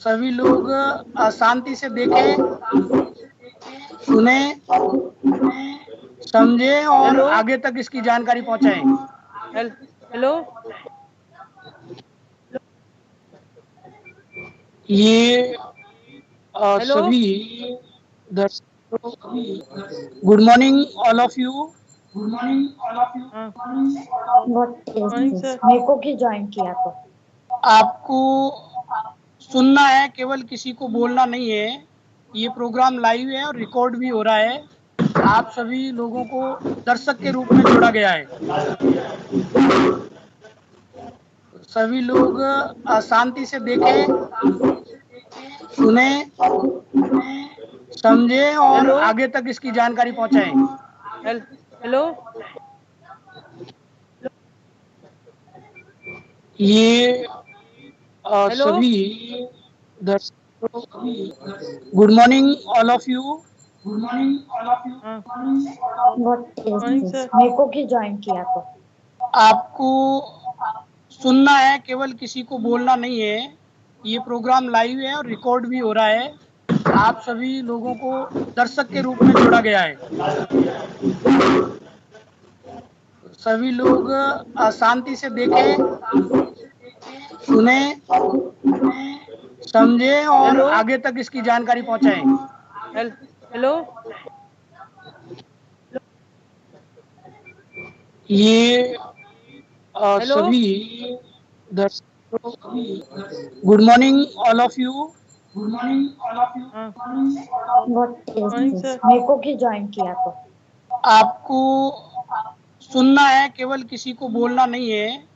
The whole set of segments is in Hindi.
सभी लोग शांति से देखें, सुने, समझे और हेलो आगे तक इसकी जानकारी पहुंचाएं। हेलो। ये हेलो। सभी दर्शकों, good morning all of you. हाँ, what is morning this? Sir. मेरे को क्यों ज्वाइन किया तो? आपको सुनना है, केवल किसी को बोलना नहीं है। ये प्रोग्राम लाइव है और रिकॉर्ड भी हो रहा है। आप सभी लोगों को दर्शक के रूप में जोड़ा गया है। सभी लोग शांति से देखें, सुने, समझे और हेलो आगे तक इसकी जानकारी पहुंचाएं। हेलो। ये हेलो। सभी दर्शकों, good morning all of you. हाँ, what is morning this? Sir. मेरे को क्यों ज्वाइन किया तो? आपको सुनना है, केवल किसी को बोलना नहीं है। ये प्रोग्राम लाइव है और रिकॉर्ड भी हो रहा है। आप सभी लोगों को दर्शक के रूप में जोड़ा गया है। सभी लोग शांति से देखें, सुने, समझे और हेलो आगे तक इसकी जानकारी पहुंचाएं। हेलो। ये हेलो। सभी दर्शकों, good morning all of you. हाँ, what is morning this? Sir. मेरे को क्यों ज्वाइन किया तो? आपको सुनना है, केवल किसी को बोलना नहीं है।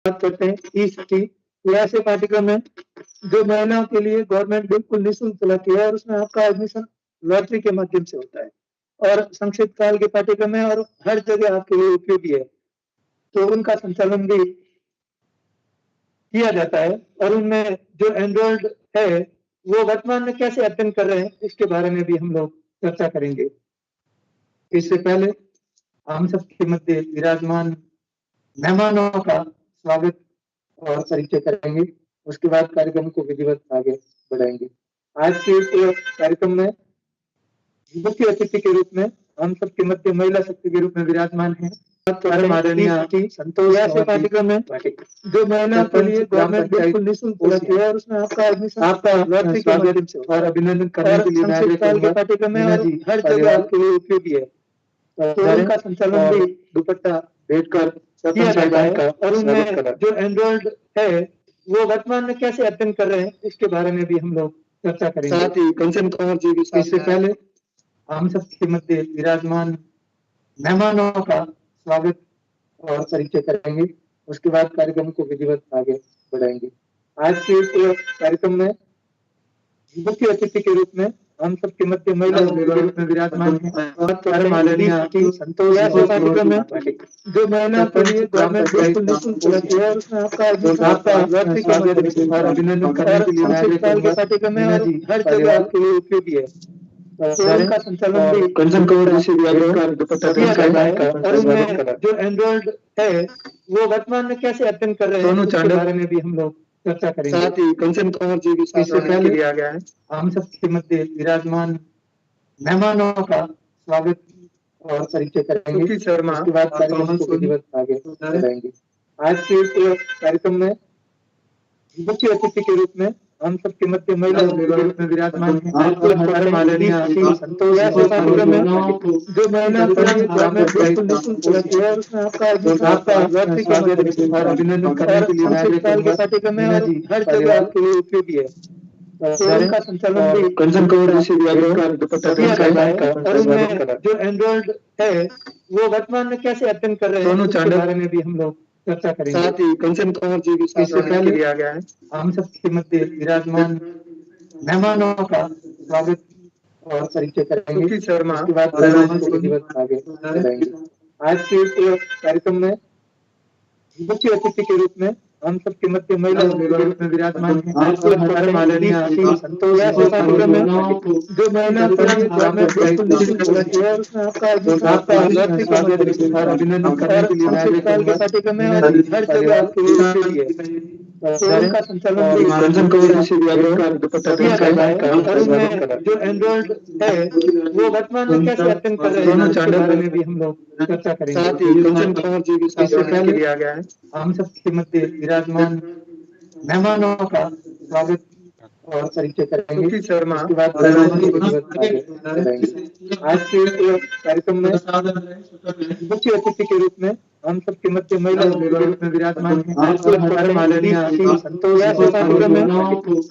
बात करते हैं ई सखी। ये ऐसे पाठ्यक्रम है जो महिलाओं के लिए गवर्नमेंट बिल्कुल निःशुल्क चलाती है और उसमें आपका एडमिशन लॉटरी के माध्यम से होता है और संक्षिप्त काल के पाठ्यक्रम है और हर जगह आपके लिए उपयोगी है। तो उनका संचालन भी किया जाता है और उनमें जो एनरोल्ड है वो वर्तमान में कैसे अध्ययन कर रहे हैं इसके बारे में भी हम लोग चर्चा करेंगे। इससे पहले हम सबके मध्य विराजमान मेहमानों का स्वागत और परिचय करेंगे। उसके बाद कार्यक्रम को विधिवत आगे बढ़ाएंगे। आज के इस कार्यक्रम में मुख्य अतिथि के रूप में हम सबके मध्य महिला शक्ति के रूप में विराजमान है संतोष। ऐसे पाठ्यक्रम है जो महिलाओं के लिए गवर्नमेंट बिल्कुल निःशुल्क चलाती है और उसमें आपका एडमिशन लॉटरी के माध्यम से और अभिनंदन करने के लिए पाठ्यक्रम है और हर जगह आपके लिए उपयोगी है। तो उनका संचालन भी दुपट्टा भेंटकर किया जाता है और उनमें जो एनरोल्ड है वो वर्तमान में कैसे अध्ययन कर रहे हैं इसके बारे में भी हम लोग चर्चा करेंगे। साथ ही कंचन कंवर जी भी इससे पहले हम सबके मध्य विराजमान मेहमानों का स्वागत और परिचय करेंगे। उसके बाद कार्यक्रम को विधिवत आगे बढ़ाएंगे। आज के इस कार्यक्रम में मुख्य अतिथि के रूप में हम सबके मध्य महिला के रूप में विराजमान है संतोष। ऐसे पाठ्यक्रम है जो महिलाओं के लिए गवर्नमेंट बिल्कुल निःशुल्क चलाती है और उसमें आपका लॉटरी के माध्यम से और अभिनंदन करने के लिए पाठ्यक्रम है और हर जगह आपके लिए उपयोगी है। तो उनका संचालन भी कंचन कंवर जी से किया जाता है और उनमें जो एनरोल्ड है वो वर्तमान में कैसे अध्ययन कर रहे हैं इसके बारे में भी हम लोग चर्चा करेंगे। साथ ही कंचन कंवर जी भी इससे पहले दिया गया है। हम सबके मध्य विराजमान मेहमानों का स्वागत और परिचय करेंगे। उसके बाद कार्यक्रम को विधिवत आगे बढ़ाएंगे। आज के इस कार्यक्रम में मुख्य अतिथि के रूप में हम सबके मध्य महिला के रूप में विराजमान है संतोष। ऐसे पाठ्यक्रम है जो महिलाओं के लिए गवर्नमेंट बिल्कुल निःशुल्क चलाती है और उसमें आपका लॉटरी के माध्यम से और अभिनंदन करने के लिए पाठ्यक्रम है और हर जगह आपके लिए उपयोगी है। तो उनका संचालन भी कंचन कंवर जी से किया जाता है और उनमें जो एनरोल्ड है वो वर्तमान में कैसे अध्ययन कर रहे हैं इसके बारे में भी हम लोग चर्चा करेंगे। साथ ही कंचन कंवर जी भी इससे पहले दिया गया है। हम सबके मध्य विराजमान मेहमानों का स्वागत और परिचय करेंगे। उसके बाद कार्यक्रम को विधिवत आगे बढ़ाएंगे। आज के इस कार्यक्रम में मुख्य अतिथि के रूप में हम सबके मध्य महिला के रूप में विराजमान है संतोष। ऐसे पाठ्यक्रम है जो महिलाओं के लिए गवर्नमेंट बिल्कुल निःशुल्क चलाती है और उसमें आपका लॉटरी के माध्यम से और अभिनंदन करने के लिए पाठ्यक्रम है और हर जगह आपके लिए उपयोगी है। तो उनका संचालन भी कंचन कंवर जी से किया जाता है और उनमें जो एनरोल्ड है वो वर्तमान में कैसे अध्ययन कर रहे हैं इसके बारे में भी हम लोग चर्चा करेंगे। साथ ही कंचन कंवर जी भी इससे पहले दिया गया है। हम सबके मध्य विराजमान मेहमानों का स्वागत और परिचय करेंगे। उसके बाद कार्यक्रम को विधिवत आगे बढ़ाएंगे। आज के इस कार्यक्रम में मुख्य अतिथि के रूप में हम सबके मध्य महिला के रूप में विराजमान है संतोष। ऐसे पाठ्यक्रम है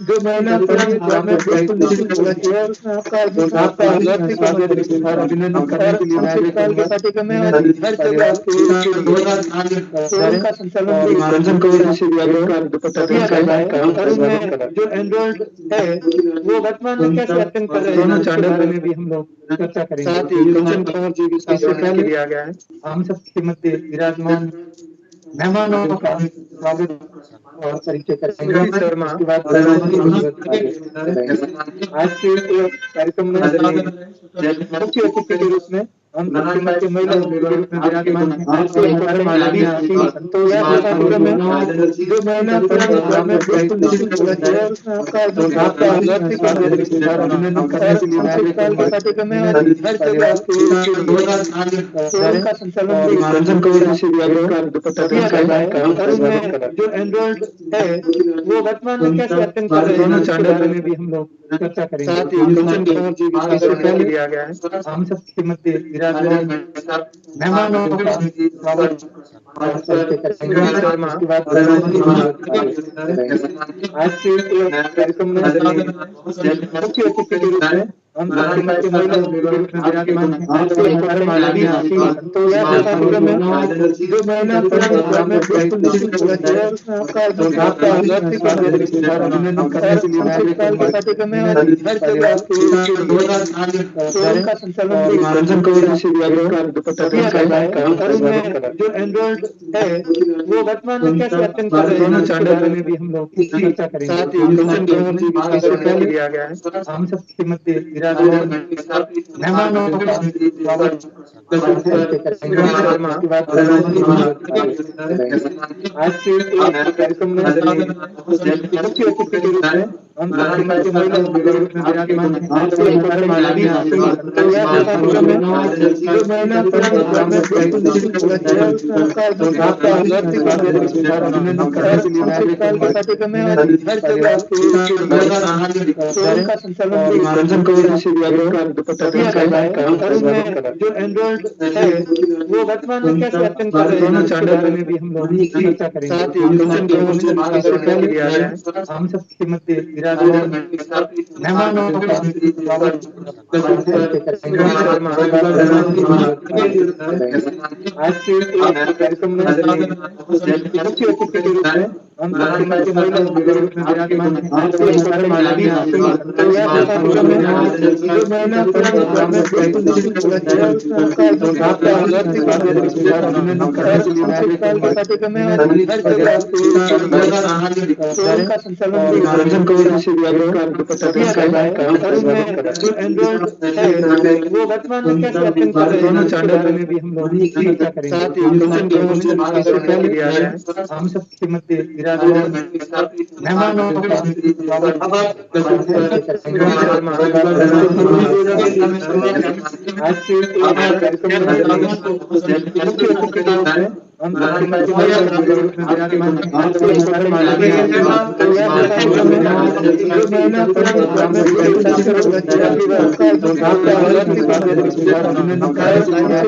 जो महिलाओं के लिए गवर्नमेंट बिल्कुल निःशुल्क चलाती है और उसमें आपका लॉटरी के माध्यम से और अभिनंदन करने के लिए पाठ्यक्रम है और हर जगह आपके लिए उनका संचालन भी कंचन कंवर जी से किया जाता है और उनमें जो एनरोल्ड है वो वर्तमान में कैसे अध्ययन कर रहे हैं इसके बारे में भी हम लोग चर्चा करेंगे। साथ ही कंचन कंवर जी भी इससे पहले दिया गया है। हम सबके मध्य विराजमान मेहमानों का स्वागत और परिचय करेंगे। उसके बाद कार्यक्रम को विधिवत आगे बढ़ाएंगे। आज के इस कार्यक्रम में मुख्य अतिथि के रूप में हम सबके मध्य महिला के रूप में विराजमान है संतोष। ऐसे पाठ्यक्रम है जो महिलाओं के लिए गवर्नमेंट बिल्कुल निःशुल्क चलाती है और उसमें आपका लॉटरी के माध्यम से और अभिनंदन करने के लिए पाठ्यक्रम है और हर जगह आपके लिए तो उनका संचालन भी कंचन कंवर जी से किया जाता है और उनमें जो एनरोल्ड है वो वर्तमान में कैसे अध्ययन कर रहे हैं इसके बारे में भी हम लोग चर्चा करेंगे। साथ ही कंचन कंवर जी भी इससे पहले दिया गया है। हम सबके मध्य विराजमान मेहमानों का स्वागत और परिचय करेंगे। उसके बाद कार्यक्रम को विधिवत आगे बढ़ाएंगे। आज के इस कार्यक्रम में मुख्य अतिथि के रूप में हम प्रतिमा के महिला के रूप में विराजमान हैं। तो यह कार्यक्रम है जो महिला गवर्नमेंट बिल्कुल निःशुल्क चलाती है और उसमें आपका लॉटरी का काल के कार्यक्रम है और हर जगह आपके का संचालन भी किया जाता है। और उनमें जो एंड्रॉइड है वो वर्तमान में कैसे अत्यंत कर रहे हैं उसके बारे में भी हम लोग चर्चा करेंगे। दिया गया है हम सबके मध्य विराजमान मेहमानों का आज के कार्यक्रम में मुख्य अतिथि के रूप में हम प्रतिमा के महिला के रूप में विराजमान हैं। तो यह कार्यक्रम है जो महिला गवर्नमेंट बिल्कुल निःशुल्क चलाती है उसमें आपका लॉटरी का काल के कार्यक्रम है और हर जगह का संचालन भी किया जाता है। और उनमें जो एंड्रॉइड है वो वर्तमान में कैसे अत्यंत कर रहे हैं उसके बारे में भी हम लोग चर्चा करेंगे। हम सबके मध्य विराजमान मेहमानों का आज के कार्यक्रम में मुख्य अतिथि के रूप में हम प्रतिमा के महिला के रूप में विराजमान हैं। तो यह कार्यक्रम है जो महिला गवर्नमेंट बिल्कुल निःशुल्क चलाती है उसमें आपका लॉटरी का कार्यक्रम है और हर जगह का संचालन भी किया जाता है। और उनमें जो एंड्रॉइड है वो वर्तमान में कैसे अत्यंत कर रहे हैं उसके बारे में भी हम लोग चर्चा करेंगे। हम सबके मध्य विराजमान मेहमानों का आज के कार्यक्रम में मुख्य अतिथि के रूप में हम प्रतिमा के महिला के रूप में विराजमान हैं। तो यह कार्यक्रम है जो महिला गवर्नमेंट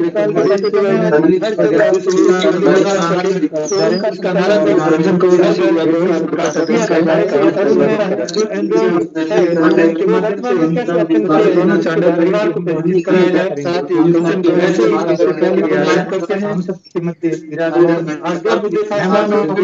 हम सबके मध्य विराजमान मेहमानों का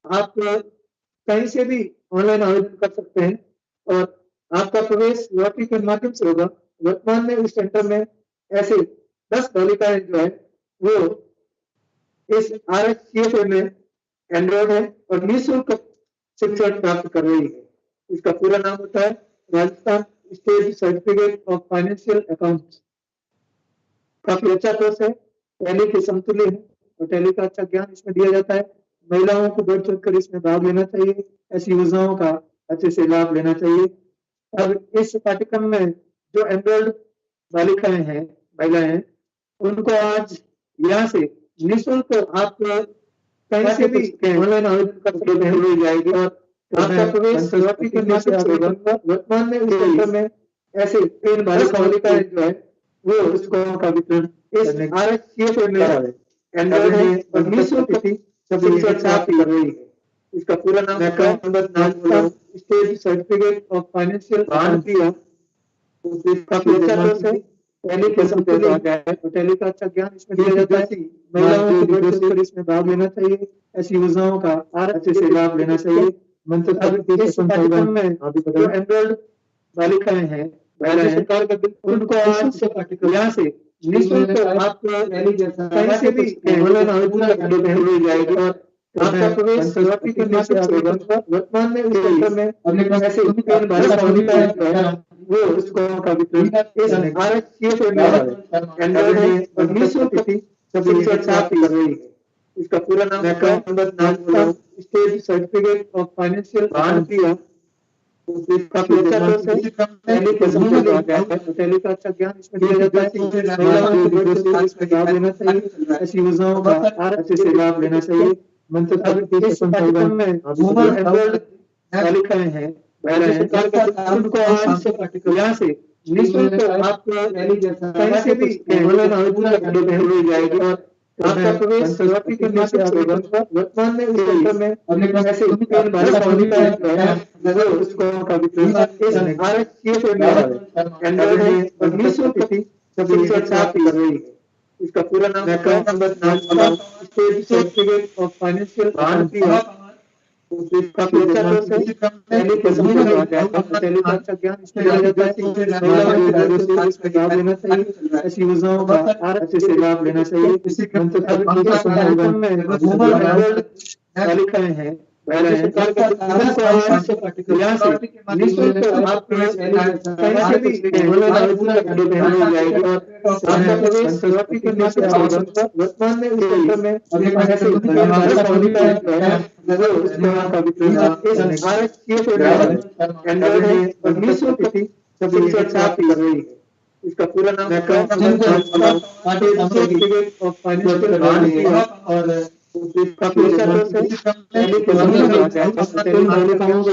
आप कहीं से भी ऑनलाइन आवेदन कर सकते हैं और आपका प्रवेश लॉटरी के माध्यम से होगा। वर्तमान में इस सेंटर में ऐसे 10 बालिकाएं जो है वो इस RSCFA में एनरोल्ड है और निःशुल्क शिक्षण प्राप्त कर रही है। इसका पूरा नाम होता है Rajasthan state certificate of financial accounts. काफी अच्छा कोर्स है, टैली के समतुल्य है और टैली का अच्छा ज्ञान इसमें दिया जाता है। महिलाओं को बढ़ चढ़ कर इसमें भाग लेना चाहिए, ऐसी योजनाओं का अच्छे से लाभ लेना चाहिए। अब इस पाठ्यक्रम में जो एनरोल्ड बालिकाएं हैं, महिलाएं हैं, उनको आज यहाँ से निःशुल्क आप कहीं से भी ऑनलाइन आवेदन कर सकते हैं जाएगी और आपका प्रवेश लॉटरी के माध्यम से होगा। वर्तमान में इस सेंटर में ऐसे 3 बालिकाएं जो है वो स्कूलों का वितरण इस RSCFA में एनरोल्ड है और निःशुल्क शिक्षा प्राप्त कर रही है। इसका पूरा नाम Rajasthan state certificate of financial accounts. काफी अच्छा कोर्स है, टैली के समतुल्य है और टैली का अच्छा ज्ञान इसमें दिया जाता है। महिलाओं को बढ़ चढ़ कर इसमें भाग लेना चाहिए, ऐसी योजनाओं का अच्छे से लाभ लेना चाहिए। इस पाठ्यक्रम में जो एनरोल्ड बालिकाएं हैं, राज्य सरकार का उनको आज यहाँ से निःशुल्क आप कहीं से भी ऑनलाइन आवेदन जाएगी और आपका प्रवेश लॉटरी के माध्यम से होगा। वर्तमान में इस सेंटर में ऐसे 3 बालिकाएं जो है वो स्कूलों का वितरण इस RSCFA में एनरोल्ड है और निःशुल्क शिक्षा प्राप्त कर रही है। इसका पूरा नाम Rajasthan state certificate of financial accounts. काफी अच्छा कोर्स है, टैली के समतुल्य है और टैली का अच्छा ज्ञान इसमें दिया जाता है। महिलाओं को बढ़ चढ़ कर इसमें भाग लेना चाहिए, ऐसी योजनाओं का अच्छे से लाभ लेना चाहिए। इस पाठ्यक्रम में जो एनरोल्ड बालिकाएं हैं, राज्य सरकार का उनको आज यहाँ से निःशुल्क आप कहीं से भी ऑनलाइन आवेदन जाएगी और आपका प्रवेश लॉटरी के माध्यम से होगा। वर्तमान में इस सेंटर में ऐसे 3 बालिकाएं जो है वो स्कूलों का वितरण इस RSCFA में एनरोल्ड है और निःशुल्क शिक्षा प्राप्त कर रही है। इसका पूरा नाम Rajasthan state certificate of financial accounts. काफी अच्छा कोर्स है, टैली के समतुल्य है और टैली का अच्छा ज्ञान इसमें दिया जाता है। महिलाओं को बढ़ चढ़ कर इसमें भाग लेना चाहिए, ऐसी योजनाओं का अच्छे से लाभ लेना चाहिए। इस पाठ्यक्रम में जो एनरोल्ड बालिकाएं हैं, राज्य सरकार का उनको आज यहाँ से निःशुल्क आप कहीं से भी ऑनलाइन आवेदन जाएगी और आपका प्रवेश लॉटरी के माध्यम से होगा। वर्तमान में इस सेंटर में ऐसे 3 बालिकाएं जो है वो स्कूलों का वितरण इस RSCFA में एनरोल्ड है और निःशुल्क शिक्षा प्राप्त कर रही है। इसका पूरा नाम Rajasthan certificate of financial accounts और काफी अच्छा कोर्स है, टैली के समतुल्य है और टैली बालिकाओं को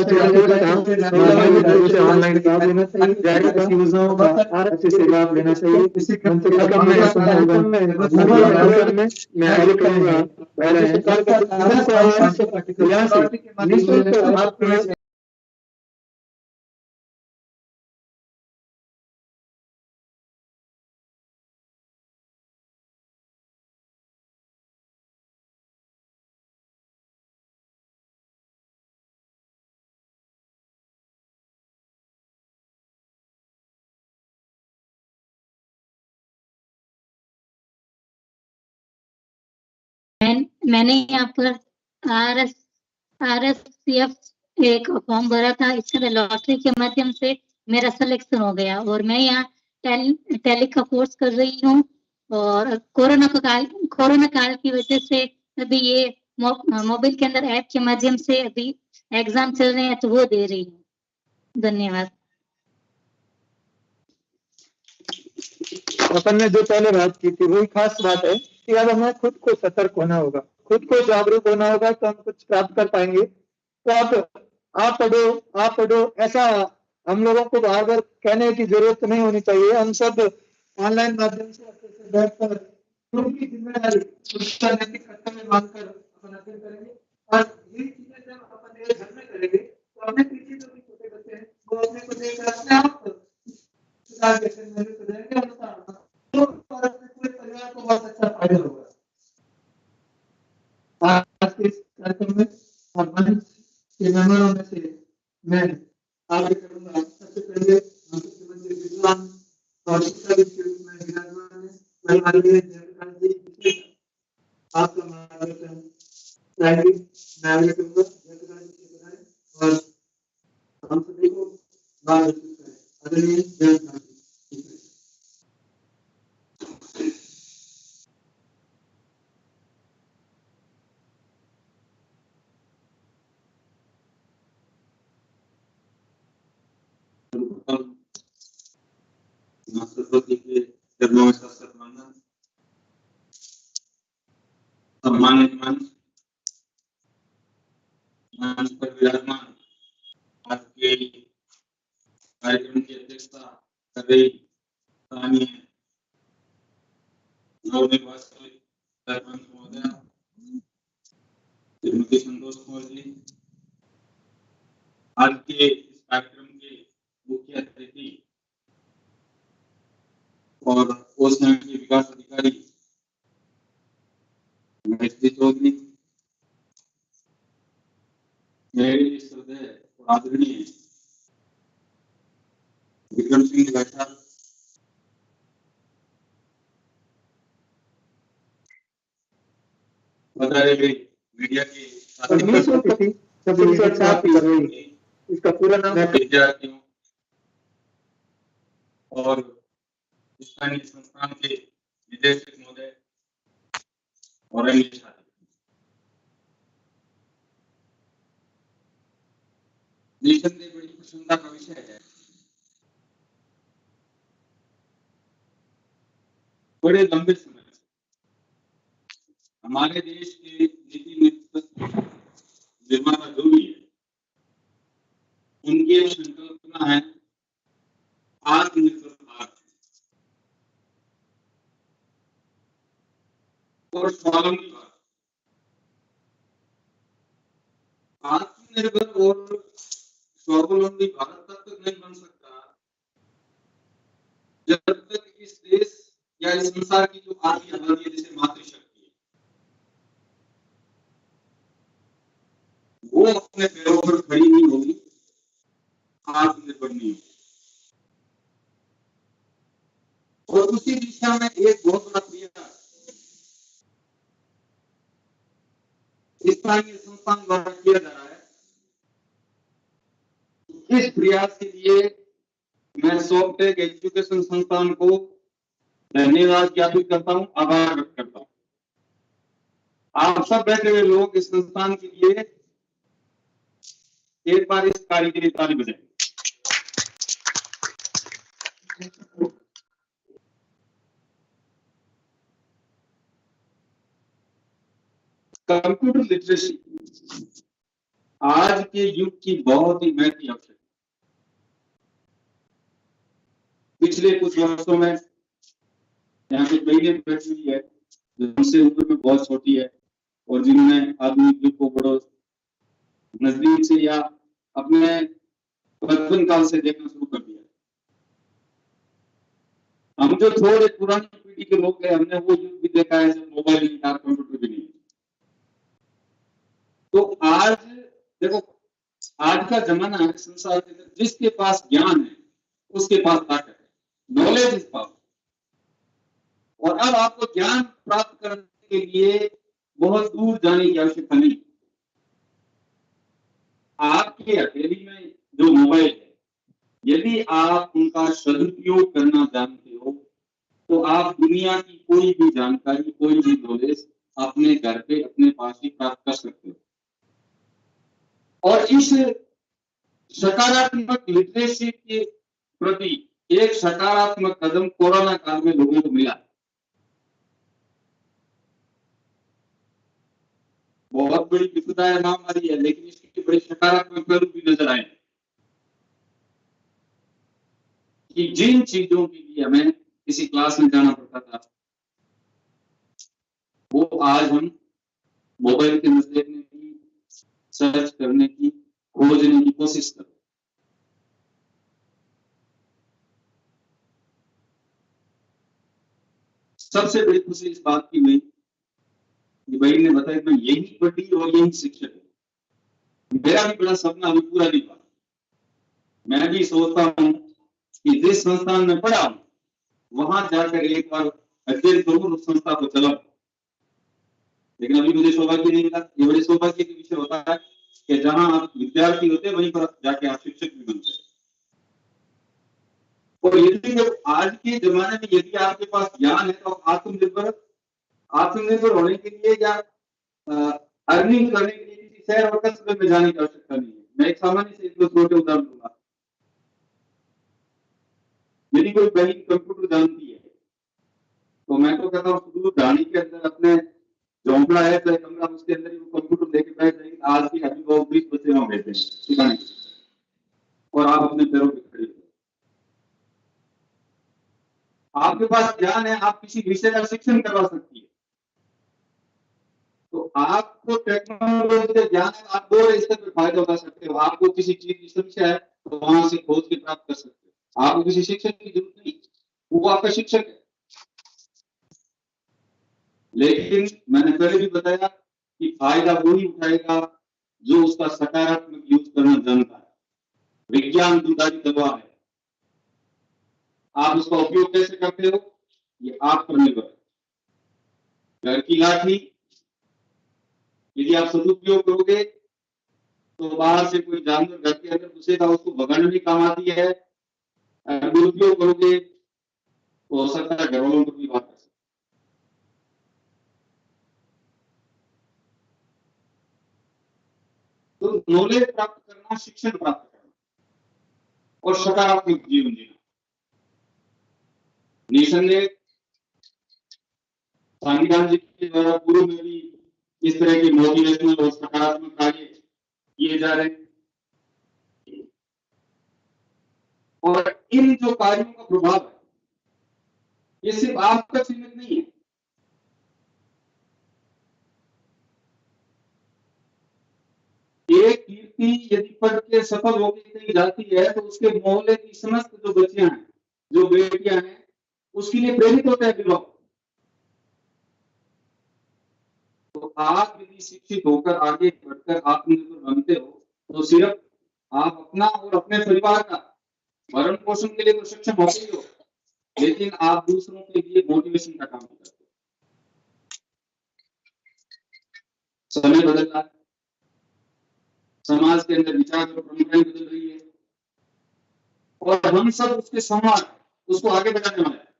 ऑनलाइन लाभ लेना चाहिए, ऐसी योजनाओं का अच्छे से लाभ लेना चाहिए। इस पाठ्यक्रम में मैं आगे कहूँगा राज्य सरकार का उनको आज यहाँ से निःशुल्क आप मैंने यहाँ पर RSCF एक फॉर्म भरा था, इसके अंदर लॉटरी के माध्यम से मेरा सिलेक्शन हो गया और मैं यहाँ टैली का कोर्स कर रही हूँ। और कोरोना काल की वजह से अभी ये मोबाइल के अंदर ऐप के माध्यम से अभी एग्जाम चल रहे हैं तो वो दे रही हूँ। धन्यवाद। अपन ने जो पहले बात की थी वही खास बात है कि अब हमें खुद को सतर्क होना होगा, खुद को जागरूक होना होगा तो हम कुछ प्राप्त कर पाएंगे। तो आप पढ़ो ऐसा हम लोगों को बार बार कहने की जरूरत नहीं होनी चाहिए। हम सब ऑनलाइन माध्यम से बैठकर उनकी जिम्मेदारी उसका नैतिक कर्तव्य मानकर अपन अध्ययन करेंगे और ये चीजें जब अपन एक घर में करेंगे तो अपने पीछे जो भी छोटे बच्चे हैं वो अपने को देखकर अपने आप सुधार के करेंगे तो पूरे परिवार को बहुत अच्छा फायदा होगा। आज के इस कार्यक्रम में आप आपका मार्गदर्शन चाहिए। मैं आगे कहूँगा और हम सभी को मार्गदर्शन करें। आदरणीय जय गांधी। सरस्वती के चरणों में सत्संग वंदन। सम्मानित मंच पर विराजमान आज के कार्यक्रम की अध्यक्षता कर रही स्थानीय नवनिर्वाचित सरपंच महोदया श्रीमती संतोष कौर जी, आज के इस कार्यक्रम के मुख्य अतिथि और ओसन के विकास अधिकारी महेश चौधरी, मेरे श्रद्धेय और आदरणीय विक्रम सिंह बैठा, बताए गए मीडिया के इसका पूरा नाम विद्यार्थियों और स्थानीय संस्थान के निदेशक महोदय और अन्य छात्र, निसंदेह बड़ी प्रसन्नता का विषय है। बड़े लंबे समय से हमारे देश के नीति निर्माता जो भी है, उनकी एक संकल्पना है आत्मनिर्भर भारत और स्वावलंबी भारत। आत्मनिर्भर और स्वावलंबी भारत तब तक नहीं बन सकता जब तक इस देश या इस संसार की जो आधी आबादी है, जैसे मातृशक्ति है, वो अपने पैरों पर खड़ी नहीं होगी, आत्मनिर्भर नहीं होगी। और उसी दिशा में एक बहुत बड़ा प्रयास स्थानीय संस्थान द्वारा किया जा रहा है। इस प्रयास के लिए मैं सॉफ्टटेक एजुकेशन संस्थान को धन्यवाद ज्ञापित करता हूं, आभार व्यक्त करता हूं। आप सब बैठे हुए लोग इस संस्थान के लिए एक बार इस कार्य के लिए ताली बजाएं। कंप्यूटर लिटरेसी आज के युग की बहुत ही महत्वपूर्ण आवश्यकता। पिछले कुछ वर्षों में यहाँ कुछ महीने बैठी हुई है जो हमसे उम्र में बहुत छोटी है और जिन्होंने आधुनिक युग को बड़ो नजदीक से या अपने बचपन काल से देखना शुरू कर दिया। हम जो थोड़े पुरानी पीढ़ी के लोग हैं, हमने वो युग भी देखा है जब मोबाइल नहीं था, कंप्यूटर भी नहीं। तो आज देखो, आज का जमाना है संसार के अंदर, जिसके पास ज्ञान है उसके पास ताकत है, नॉलेज इज पावर। और अब आपको ज्ञान प्राप्त करने के लिए बहुत दूर जाने की आवश्यकता नहीं। आपके हथेली में जो मोबाइल है, यदि आप उनका सदुपयोग करना जानते हो तो आप दुनिया की कोई भी जानकारी, कोई भी नॉलेज अपने घर पे अपने पास ही प्राप्त कर सकते हो। और इस सकारात्मक लिटरेसी के प्रति एक सकारात्मक कदम कोरोना काल में लोगों को मिला। बहुत बड़ी विपदा है, महामारी है, लेकिन इसके बड़े सकारात्मक पहलू भी नजर आए कि जिन चीजों के लिए हमें किसी क्लास में जाना पड़ता था, वो आज हम मोबाइल के अंदर देखने की, सर्च करने की, खोजने की कोशिश कर। सबसे बड़ी खुशी इस बात की हुई कि भाई ने बताया कि मैं यही पढ़ी और यही शिक्षक हूं। मेरा भी बड़ा सपना अभी पूरा नहीं हुआ। मैं भी सोचता हूं कि जिस संस्थान में पढ़ा हूं वहां जाकर एक बार अध्ययन करूं, उस संस्था को चलाऊं। लेकिन अभी मुझे सौभाग्य नहीं मिला। ये बड़े सौभाग्य के विषय होता है कि जहां आप विद्यार्थी होते हैं वहीं पर जाके आप शिक्षक भी बनते हैं। और यदि जब आज के जमाने में यदि आपके पास ज्ञान है तो आत्मनिर्भर होने के लिए या अर्निंग करने के लिए किसी शहर और कस्बे में जाने की आवश्यकता नहीं है। मैं एक सामान्य से एक छोटे उदाहरण दूंगा। यदि कोई बहन कंप्यूटर जानती है तो मैं तो कहता हूँ सुदूर ढाणी के अंदर अपने झोंपड़ा है चाहे कमरा, उसके अंदर ही वो कंप्यूटर लेके बैठ जाएंगे। आज की अभिभावक 20 बच्चे वहां बैठे हैं सिखाने के, और आप अपने पैरों पे खड़े हो। आपके पास ज्ञान है, आप किसी विषय का शिक्षण करवा सकती है। तो आपको टेक्नोलॉजी का ज्ञान है, आप 2 स्तर पर फायदा उठा सकते हो। आपको किसी चीज की समस्या है तो वहां से खोज के प्राप्त कर सकते हो। आपको किसी शिक्षक की जरूरत नहीं, वो आपका शिक्षक है। लेकिन मैंने पहले भी बताया कि फायदा वही उठाएगा जो उसका सकारात्मक यूज करना जानता है। विज्ञान दुधारी दवा है, आप उसका उपयोग कैसे करते हो ये आप पर निर्भर है। घर की लाठी यदि आप सदुपयोग करोगे तो बाहर से कोई जानवर घर के अंदर घुसेगा, उसको भगाने में काम आती है। अगर दुरुपयोग करोगे तो हो सकता है घर वालों को भी बात कर सकते। तो नॉलेज प्राप्त करना, शिक्षण प्राप्त करना और सकारात्मक जीवन जीना। निसंदेह संविधान जी के द्वारा पूर्व में भी इस तरह के मोटिवेशनल और सकारात्मक कार्य किए जा रहे हैं। और इन जो कार्यों का प्रभाव है ये सिर्फ आप तक सीमित नहीं है। एक कीर्ति यदि पढ़ के सफल होकर कहीं जाती है तो उसके मोहल्ले की समस्त जो बच्चियां हैं, जो बेटियां हैं, उसके लिए प्रेरित होता है अभिभावक। तो आप यदि शिक्षित होकर आगे बढ़कर आत्मनिर्भर बनते हो तो सिर्फ आप अपना और अपने परिवार का भरण पोषण के लिए तो सक्षम होते ही हो, लेकिन आप दूसरों के लिए मोटिवेशन का काम करते हो। समय बदल रहा है, समाज के अंदर विचार और परंपराएं बदल रही है और हम सब उसके समान उसको आगे बढ़ाने वाले हैं।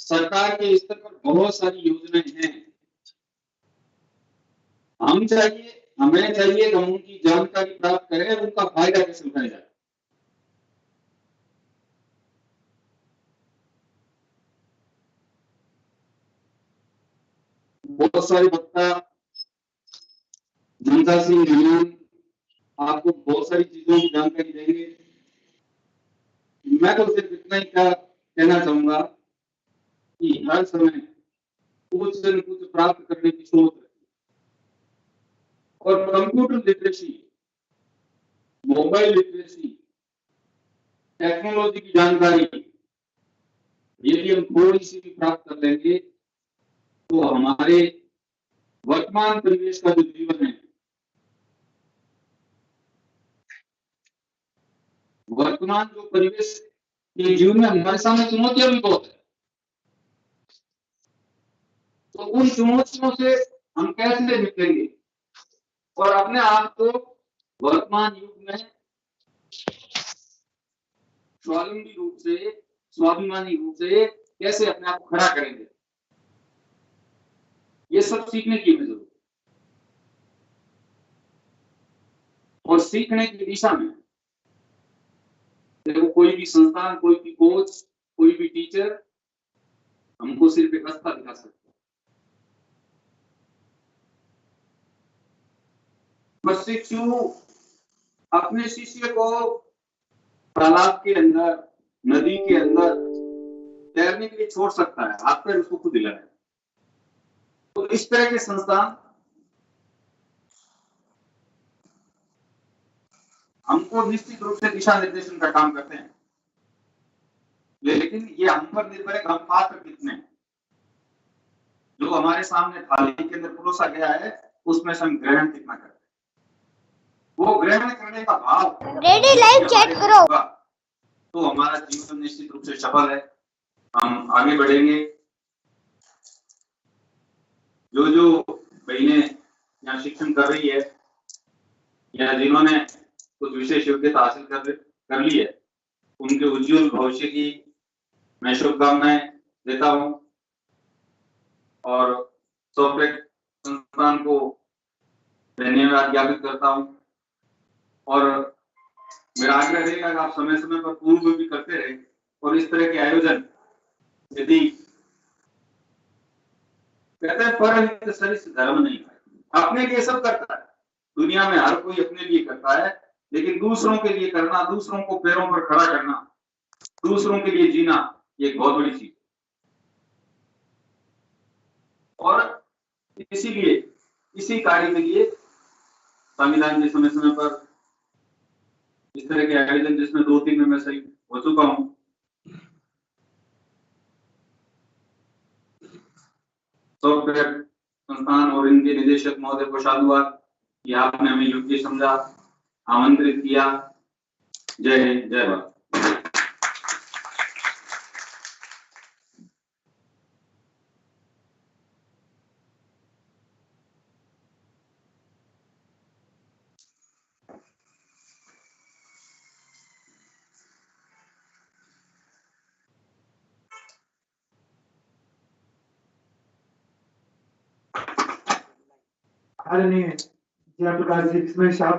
सरकार के स्तर पर बहुत सारी योजनाएं हैं। हमें चाहिए कि हम उनकी जानकारी प्राप्त करें और उनका फायदा कैसे उठाया जाए। बहुत सारे वक्ता, जनता सिंह ढिल्लों आपको बहुत सारी चीजों की जानकारी देंगे। मैं तो सिर्फ इतना ही कहना चाहूंगा कि हर समय कुछ न कुछ प्राप्त करने की सोच रखिए। और computer literacy, mobile literacy, technology की जानकारी यदि हम थोड़ी सी भी प्राप्त कर लेंगे तो हमारे वर्तमान परिवेश का जो जीवन है, वर्तमान जो परिवेश के जीवन में हमारे सामने चुनौतियां भी बहुत है, तो उन चुनौतियों से हम कैसे निपटेंगे और अपने आप को वर्तमान युग में स्वावलंबी रूप से, स्वाभिमानी रूप से कैसे अपने आप को खड़ा करेंगे, ये सब सीखने की जरूरत है। और सीखने की दिशा में देखो, कोई भी संस्थान, कोई भी कोच, कोई भी टीचर हमको सिर्फ एक रास्ता दिखा सकता है। प्रशिक्षु अपने शिष्य को तालाब के अंदर, नदी के अंदर तैरने के लिए छोड़ सकता है, हाथ पैर उसको खुद हिलाए। तो इस तरह के संस्थान हमको निश्चित रूप से दिशा निर्देशन का काम करते हैं, लेकिन ये हम पर निर्भर है, हम पात्र कितने हैं। जो हमारे सामने थाली के अंदर परोसा गया है उसमें से हम ग्रहण कितना करते हैं। वो ग्रहण करने का भाव रेडी लाइव चैट करो तो हमारा जीवन निश्चित रूप से सफल है, हम आगे बढ़ेंगे। शिक्षण कर रही है या जिन्होंने कुछ विशेष योग्यता हासिल कर ली है, उनके उज्जवल भविष्य की मैं शुभकामनाएं देता हूं और सॉफ्टवेयर संस्थान को धन्यवाद ज्ञापित करता हूं। और मेरा आग्रह रहेगा कि आप समय समय पर पूर्व भी करते रहे और इस तरह के आयोजन यदि कहते हैं पर सरिस धर्म नहीं है, अपने लिए सब करता है, दुनिया में हर कोई अपने लिए करता है, लेकिन दूसरों के लिए करना, दूसरों को पैरों पर खड़ा करना, दूसरों के लिए जीना, ये एक बहुत बड़ी चीज। और इसीलिए इसी कार्य के लिए संविधान के समय समय पर इस तरह के आयोजन, जिसमें 2-3 में मैं सही हो चुका हूं, सॉफ्टवेयर संस्थान और इनके निदेशक महोदय को साधुवाद कि आपने हमें योग्य समझा, आमंत्रित किया। जय हिंद, जय भारत। आदरणीय जयप्रकाश जी इसमें साहब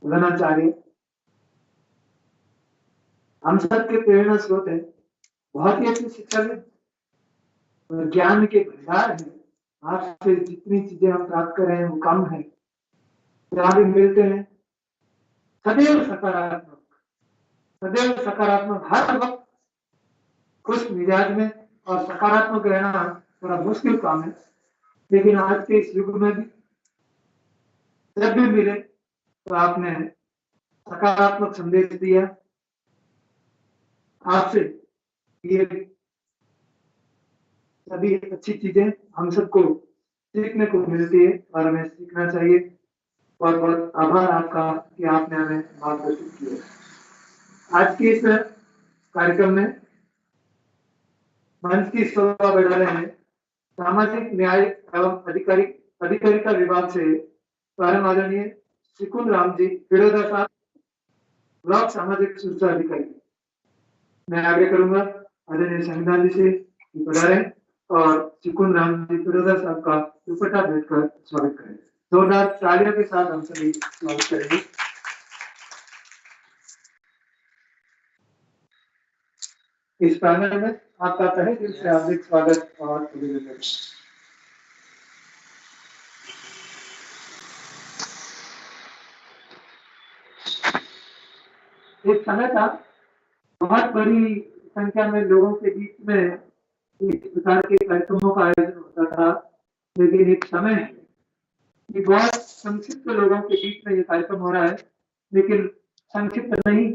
प्रधानाचार्य हम सबके प्रेरणा स्रोत है, बहुत ही अच्छी शिक्षाविद, ज्ञान के भंडार है। आपसे जितनी चीजें हम प्राप्त कर रहे हैं वो कम है, जहाँ भी मिलते हैं सदैव सकारात्मक, सदैव सकारात्मक, हर वक्त खुश मिजाज में और सकारात्मक रहना थोड़ा मुश्किल काम है, लेकिन आज के इस युग में भी जब भी मिले तो आपने सकारात्मक संदेश दिया। आपसे ये सभी अच्छी चीजें हम सबको सीखने को मिलती है और हमें सीखना चाहिए। बहुत बहुत आभार आपका कि आपने हमें मार्गदर्शित किया। आज के इस कार्यक्रम में मंच की शोभा बढ़ा रहे हैं सामाजिक न्याय एवं अधिकारिता विभाग से परम आदरणीय सिकुन राम जी फिरोजा साहब, ब्लॉक सामाजिक सुरक्षा अधिकारी। मैं आगे करूंगा आदरणीय संविधान जी से पधारें और सिकुन राम जी फिरोजा साहब का दुपट्टा भेंटकर स्वागत करें। जोरदार तालियों के साथ हम सभी स्वागत करेंगे। इस पैनल में आपका तहे दिल से हार्दिक स्वागत और अभिनंदन। एक समय था बहुत बड़ी संख्या में लोगों के बीच में इस प्रकार के कार्यक्रमों का आयोजन होता था, लेकिन एक समय है कि बहुत संक्षिप्त लोगों के बीच में ये कार्यक्रम हो रहा है, लेकिन संक्षिप्त नहीं,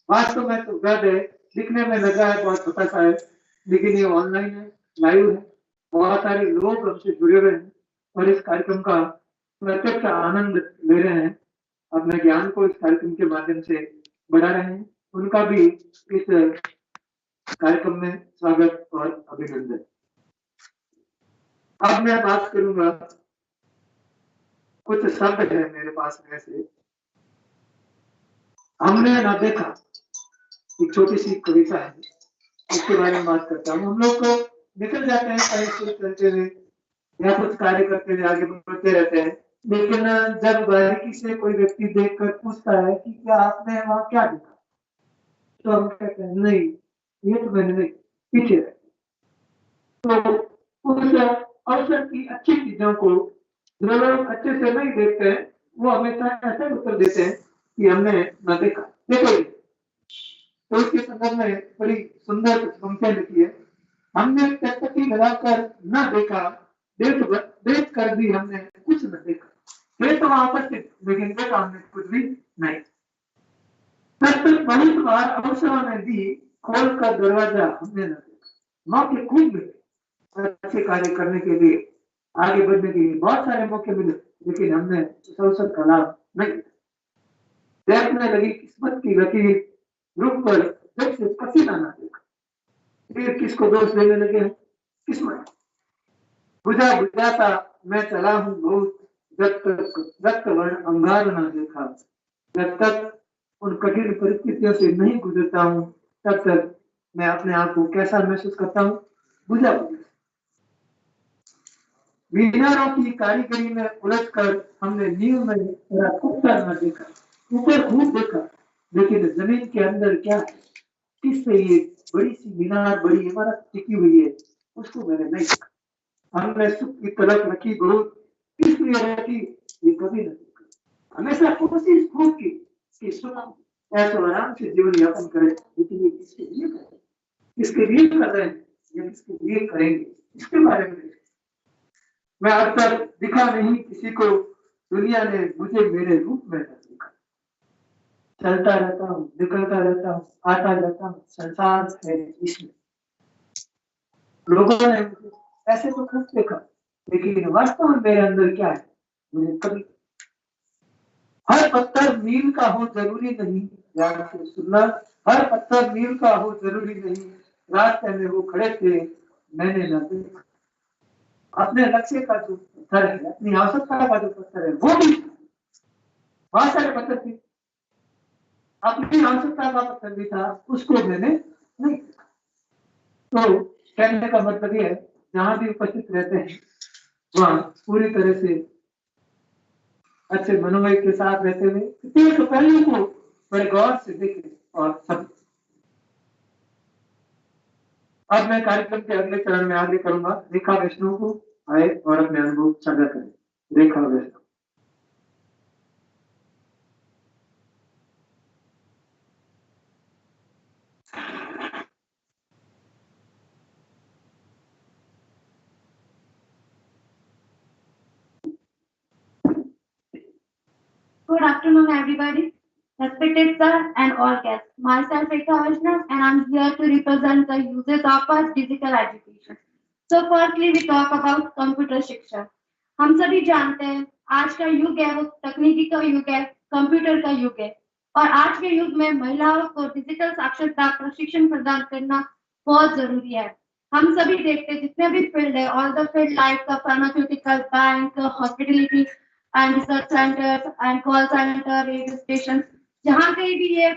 वास्तव में तो गद है, दिखने में लग रहा है बहुत छोटा सा है, लेकिन ये ऑनलाइन है, लाइव है, बहुत सारे लोग हमसे जुड़े हुए हैं और इस कार्यक्रम का प्रत्यक्ष आनंद ले रहे हैं, अपने ज्ञान को इस कार्यक्रम के माध्यम से बढ़ा रहे हैं। उनका भी इस कार्यक्रम में स्वागत और अभिनंदन। अब मैं बात करूंगा, कुछ शब्द है मेरे पास में से, हमने ना देखा, एक छोटी सी कविता है, उसके बारे में बात करता हूँ। हम लोग को निकल जाते हैं कहीं से चलते हुए या कुछ कार्य करते हुए आगे बढ़ते रहते हैं, लेकिन जब बारीकी से कोई व्यक्ति देखकर पूछता है कि क्या आपने वहां क्या देखा, तो हम कहते हैं नहीं, ये तो मैंने नहीं, पीछे रहे। तो उस अवसर की अच्छी चीजों को जो लोग अच्छे से नहीं देखते हैं वो हमेशा ऐसे उत्तर देते हैं कि हमने न देखा। देखो तो इसके संदर्भ में बड़ी सुंदर पंक्तियां लिखी है, हमने टकटकी लगाकर न देखा, देख कर भी हमने कुछ न देखा, देख तो वहां पर लेकिन देखा हमने कुछ भी नहीं। बहुत बार अवसरों ने दी, खोल कर दरवाजा हमने न देखा, मौके खूब मिले अच्छे कार्य करने के लिए, आगे बढ़ने के लिए बहुत सारे मौके मिले, लेकिन हमने उस अवसर का लाभ नहीं। देखने लगी किस्मत की लकीर, रुक पर देख से पसीना ना देखा, फिर किसको दोष देने लगे, किस्मत बुझाता मैं चला हूं बहुत, जब तक रक्त वर्ण अंगार न देखा, जब तक उन कठिन परिस्थितियों से नहीं गुजरता हूँ, तब तक मैं अपने आप को कैसा महसूस करता हूँ? बुझा बुझा। मीनारों की कारीगरी में उलझकर हमने नींव में थोड़ा ऊपर न देखा, ऊपर खूब देखा, लेकिन जमीन के अंदर क्या है, किससे ये बड़ी सी मीनार, बड़ी इमारत टिकी हुई है, उसको मैंने नहीं देखा। हमने सुख की तलब रखी बहुत, किस लिए रखी, ये कभी नहीं देखा। हमेशा कोशिश खूब की कि सुख ऐसा आराम से जीवन यापन करें, लेकिन ये किसके लिए करें, किसके लिए कर रहे हैं, या किसके लिए करेंगे, इसके बारे में मैं अब तक दिखा नहीं किसी को, दुनिया ने मुझे मेरे रूप में देखा। चलता रहता हूँ, निकलता रहता हूँ, आता रहता हूँ, संसार है इसमें। लोगों ने मुझे ऐसे तो खूब देखा, लेकिन वास्तव में मेरे अंदर क्या है, मुझे कभी हर पत्थर मील का हो जरूरी नहीं, ध्यान से सुनना, हर पत्थर मील का हो जरूरी नहीं, रास्ते में वो खड़े थे, मैंने न देखा। अपने लक्ष्य का जो पत्थर है, अपनी आवश्यकता का जो पत्थर है, वो भी बहुत सारे पत्थर थे, अपनी आवश्यकता का पत्थर भी था, उसको मैंने नहीं देखा। तो कहने का मतलब ये है, जहां भी उपस्थित रहते हैं वहां पूरी तरह से अच्छे मनोबल के साथ रहते हुए प्रत्येक पहलू को बड़े गौर से देखें और सब। अब मैं कार्यक्रम के अगले चरण में आगे करूंगा, रेखा वैष्णव को आए और अपने अनुभव साझा करें। रेखा वैष्णव। Good afternoon, everybody. Respected sir and all guests. Myself Rekha Vaishnav, and I'm here to represent the uses of our digital education. So firstly, we talk about computer शिक्षा. हम सभी जानते हैं आज का युग है वो तकनीकी का युग है, कंप्यूटर का युग है, और आज के युग में महिलाओं को डिजिटल साक्षरता प्रशिक्षण प्रदान करना बहुत जरूरी है। हम सभी देखते हैं जितने भी फील्ड है, all the field like pharmaceutical, bank, hospitality and research centers and call center, radio stations, जहाँ कहीं भी ये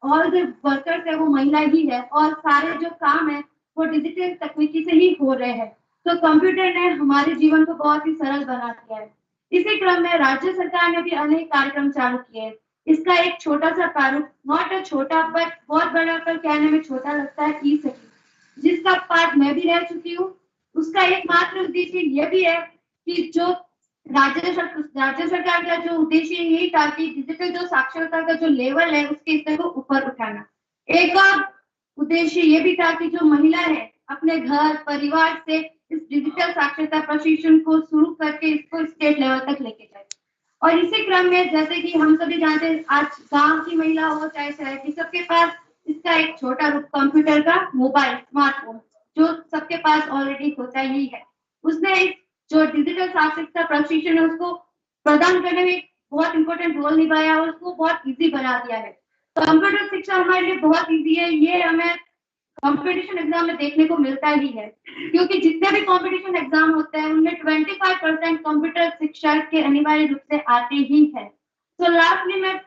all the workers है वो महिला ही है, और सारे जो काम है वो डिजिटल तकनीकी से ही हो रहे हैं। तो कंप्यूटर ने हमारे जीवन को बहुत ही सरल बना दिया है। इसी क्रम में राज्य सरकार ने भी अनेक कार्यक्रम चालू किए हैं। इसका एक छोटा सा प्रारूप, नॉट अ छोटा बट बहुत बड़ा, पर कहने में छोटा लगता है, ई-सखी, जिसका पार्ट मैं भी रह चुकी हूँ। उसका एकमात्र उद्देश्य ये भी है कि जो राज्य सरकार का जो उद्देश्य यही था कि डिजिटल जो साक्षरता का जो लेवल है उसके स्तर को ऊपर उठाना। एक और उद्देश्य ये भी था कि जो महिला है अपने घर परिवार से इस डिजिटल साक्षरता प्रशिक्षण को शुरू करके इसको स्टेट लेवल तक लेके जाए। और इसी क्रम में जैसे कि हम सभी जानते हैं, आज गांव की महिला हो चाहे शहर की, सबके पास इसका एक छोटा रूप कंप्यूटर का मोबाइल स्मार्टफोन जो सबके पास ऑलरेडी होता ही है। उसने जो डिजिटल साक्षरता प्रशिक्षण है उसको प्रदान करने में बहुत इंपॉर्टेंट रोल निभाया और उसको बहुत इजी बना दिया है। तो कंप्यूटर शिक्षा हमारे लिए बहुत इजी है, ये हमें कंपटीशन एग्जाम में देखने को मिलता ही है, क्योंकि जितने भी कंपटीशन एग्जाम होते हैं उनमें 25% कंप्यूटर शिक्षा के अनिवार्य रूप से आते ही है। तो लास्टली मैं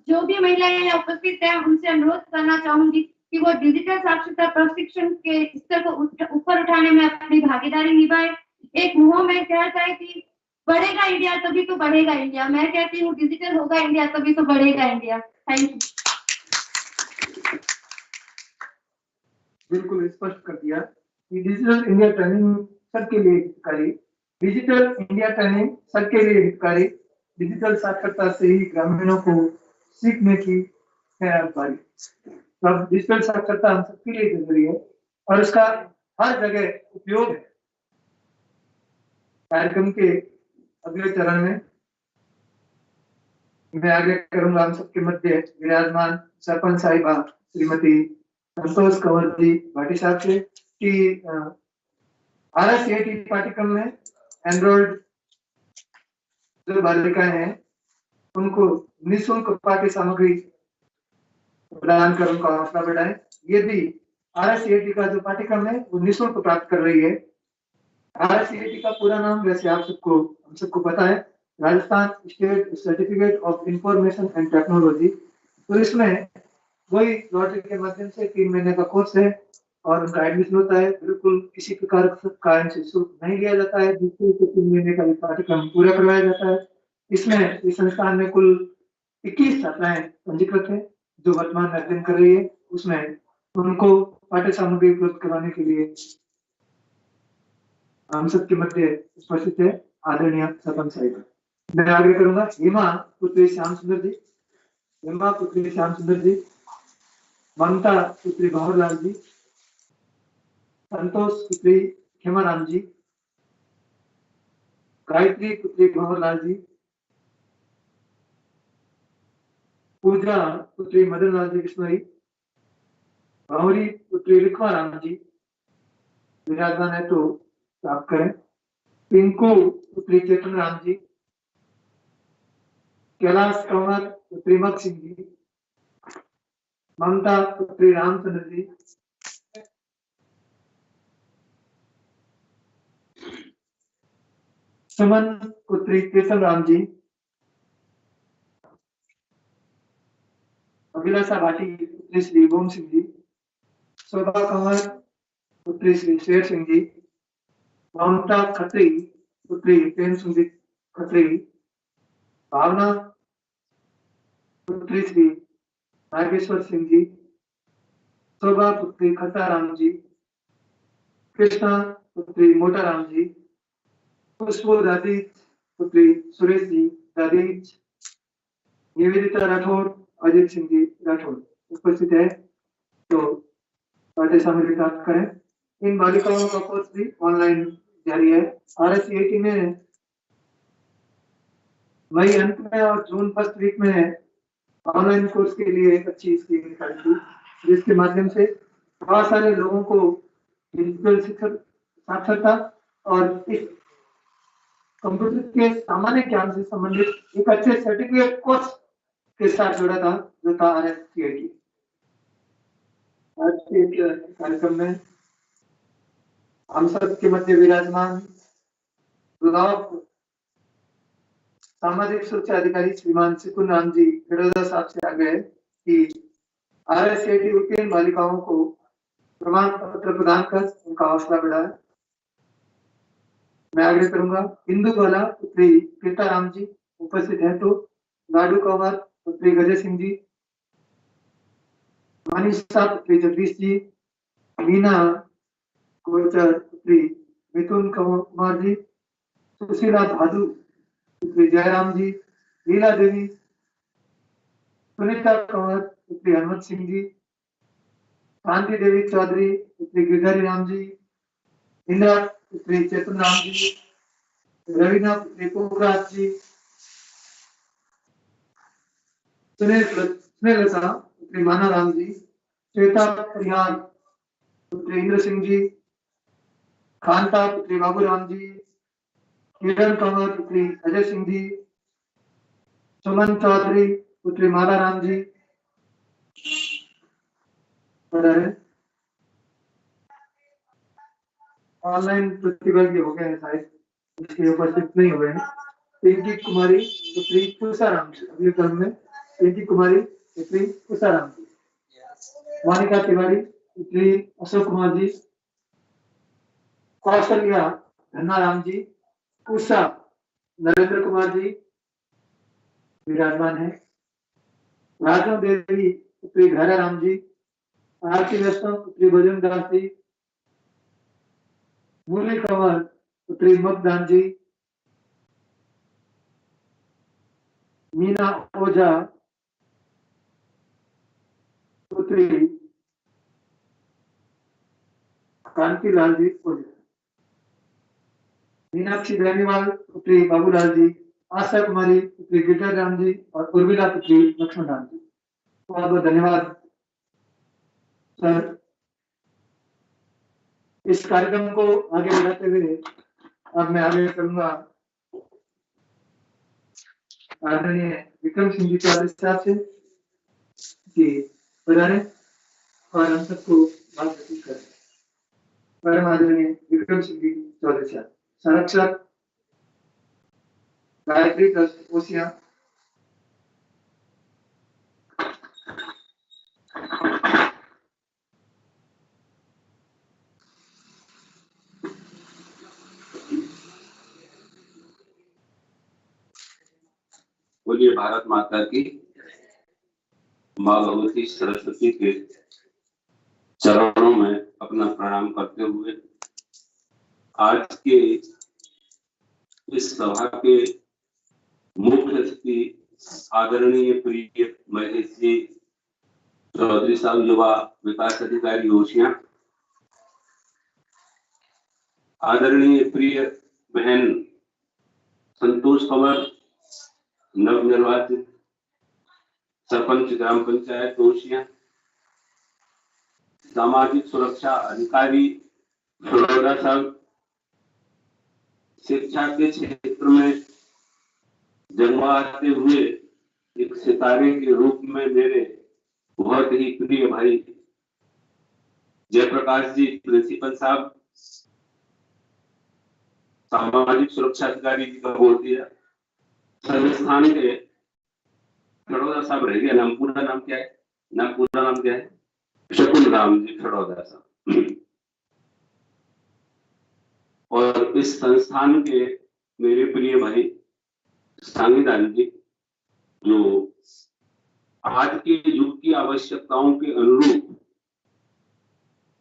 जो भी महिलाएं यहाँ उपस्थित है उनसे अनुरोध करना चाहूंगी कि वो डिजिटल साक्षरता प्रशिक्षण के स्तर को ऊपर उठाने में अपनी भागीदारी निभाए। एक मुंह में कहता है कि बढ़ेगा इंडिया तभी तो बढ़ेगा इंडिया, मैं कहती हूँ डिजिटल होगा इंडिया तभी तो बढ़ेगा इंडिया। Thank you. बिल्कुल स्पष्ट कर दिया कि डिजिटल इंडिया ट्रेनिंग सबके लिए हितकारी, डिजिटल इंडिया ट्रेनिंग सबके लिए हितकारी, डिजिटल साक्षरता से ही ग्रामीणों को सीखने की है बारी। अब डिजिटल साक्षरता हम सबके लिए जरूरी है और इसका हर जगह उपयोग है। कार्यक्रम के अगले चरण में मैं आगे करूंगा हम सबके मध्य विराजमान सरपंच साहिबा श्रीमती संतोष कंवर जी भाटी साहब से कि RSCAT पाठ्यक्रम में एनरोल्ड जो बालिकाएं हैं उनको निःशुल्क पाठ्य सामग्री प्रदान कर उनका हौसला बढ़ाएं। यदि RSCAT का जो पाठ्यक्रम है वो निःशुल्क प्राप्त कर रही है RSCET का पूरा नाम वैसे हम सबको पता है, Rajasthan state certificate of information and technology. तो इसमें वही लॉटरी के माध्यम से 3 महीने का कोर्स है और उनका एडमिशन होता है। बिल्कुल किसी प्रकार का कारण से शुल्क नहीं लिया जाता है, जिससे 3 महीने का पाठ्यक्रम पूरा करवाया जाता है। इसमें इस संस्थान में कुल 21 छात्राएं पंजीकृत है जो वर्तमान में अध्ययन कर रही है। उसमें उनको पाठ्य सामग्री उपलब्ध कराने के लिए हम सबके मध्य उपस्थित है आदरणीय सरपंच साहिब। मैं आगे करूंगा हेमा पुत्री श्याम सुंदर जी, हेमा पुत्री श्याम सुंदर जी, ममता पुत्री भंवरलाल जी, संतोष पुत्री खेमाराम जी, गायत्री पुत्री भंवरलाल जी, पूजा पुत्री मदनलाल जी बिश्नोई, भंवरी पुत्री लिखवाराम जी विराजमान है तो प्राप्त करें। पिंकू पुत्री चेतन राम जी, कैलाश कंवर पुत्री मक सिंह जी, ममता पुत्री रामचंद्र जी, सुमन पुत्री केशव राम जी, अभिलाषा भाटी पुत्री श्री गोम सिंह जी, शोभा कंवर पुत्री श्री शेर सिंह जी, ममता खत्री पुत्री प्रेम सिंह खत्री, भावना पुत्री श्री नागेश्वर सिंह जी, शोभा पुत्री खताराम जी, कृष्णा पुत्री मोटाराम जी, खुशबू दादी पुत्री सुरेश जी दादीज, निवेदिता राठौर अजीत सिंह जी राठौर उपस्थित है तो पाठ्य सामग्री प्राप्त करें। इन बालिकाओं का कोर्स भी ऑनलाइन जारी है। RSCET में मई अंत में और जून फर्स्ट वीक में ऑनलाइन कोर्स के लिए एक अच्छी स्कीम निकाली थी, जिसके माध्यम से बहुत सारे लोगों को डिजिटल साक्षरता और इस कंप्यूटर के सामान्य ज्ञान से संबंधित एक अच्छे सर्टिफिकेट कोर्स के साथ जोड़ा था जो था RSCET। आज के कार्यक्रम में हम सब के मध्य विराजमान ब्लॉक सामाजिक सुरक्षा अधिकारी श्रीमान सिकुन राम जी खड़ोदा साहब से आग्रह कि RSCET उत्तीर्ण बालिकाओं को प्रमाण पत्र प्रदान कर उनका हौसला बढ़ाए। मैं आग्रह करूंगा इंदु बाला पुत्री कीर्ता राम जी उपस्थित है तो लाडू कंवर पुत्री गजय सिंह जी, मनीषा पुत्री जगदीश जी, मीना कोचर पुत्री मिथुन कुमार जी, सुशीला भादु पुत्री जयराम जी, लीला देवी, सुनीता कंवर पुत्री हनुमत सिंह जी, शांति देवी चौधरी पुत्री गिरधारी राम जी, इंदिरा पुत्री चेतन राम जी, रवीना पुत्री पोखराज जी, स्नेहलता पुत्री माना राम जी, श्वेता परिहार पुत्री इंद्र सिंह जी, कांता पुत्री बाबू राम जी, किरण कंवर पुत्री अजय सिंह जी, सुमन चौधरी पुत्री माला राम जी ऑनलाइन प्रतिभागी हो गए हैं शायद, इसके उपस्थित नहीं हुए हैं। पिंकी कुमारी पुत्री तुषाराम जी अगले क्रम में पिंकी कुमारी पुत्री तुषाराम जी, मोनिका तिवारी पुत्री अशोक कुमार जी, कौशल्या धन्नाराम जी, उषा नरेंद्र कुमार जी विराजमान है, राजन देवी पुत्री घरा राम जी, आरती वैष्णव पुत्री भजन दास जी, मुरली कंवर पुत्री मकदान जी, मीना ओझा पुत्री कांतिलाल जी ओझा, मीनाक्षी बेनीवाल पुत्री बाबूलाल जी, आशा कुमारी पुत्री गिरधर राम जी और उर्मिला पुत्री लक्ष्मण राम जी। बहुत बहुत धन्यवाद सर। इस कार्यक्रम को आगे बढ़ाते हुए अब मैं आगे करूंगा आदरणीय विक्रम सिंह जी के आदेश से कि बजाने और हम सबको बात करें। परम आदरणीय विक्रम सिंह जी चौधरी साहब। संरक्षक गायत्री ट्रस्ट ओसिया। बोलिए भारत माता की। माँ भगवती सरस्वती के चरणों में अपना प्रणाम करते हुए आज के इस सभा के मुख्य अतिथि आदरणीय प्रिय महेश जी चौधरी साहब, युवा विकास अधिकारी ओसिया, आदरणीय प्रिय बहन संतोष कंवर, नवनिर्वाचित सरपंच ग्राम पंचायत ओसिया, सामाजिक सुरक्षा अधिकारी फड़ौदा साहब, शिक्षा के क्षेत्र में जन्माते हुए एक सितारे के रूप में मेरे बहुत ही प्रिय भाई जयप्रकाश जी प्रिंसिपल साहब, सामाजिक सुरक्षा अधिकारी जी का बोल दिया, संस्थान के फड़ौदा साहब रह गया, नाम पूरा नाम क्या है? नाम पूरा नाम क्या है? शकुन राम जी फड़ौदा साहब। और इस संस्थान के मेरे प्रिय भाई सांगीदान जी, जो आज के युग की आवश्यकताओं के अनुरूप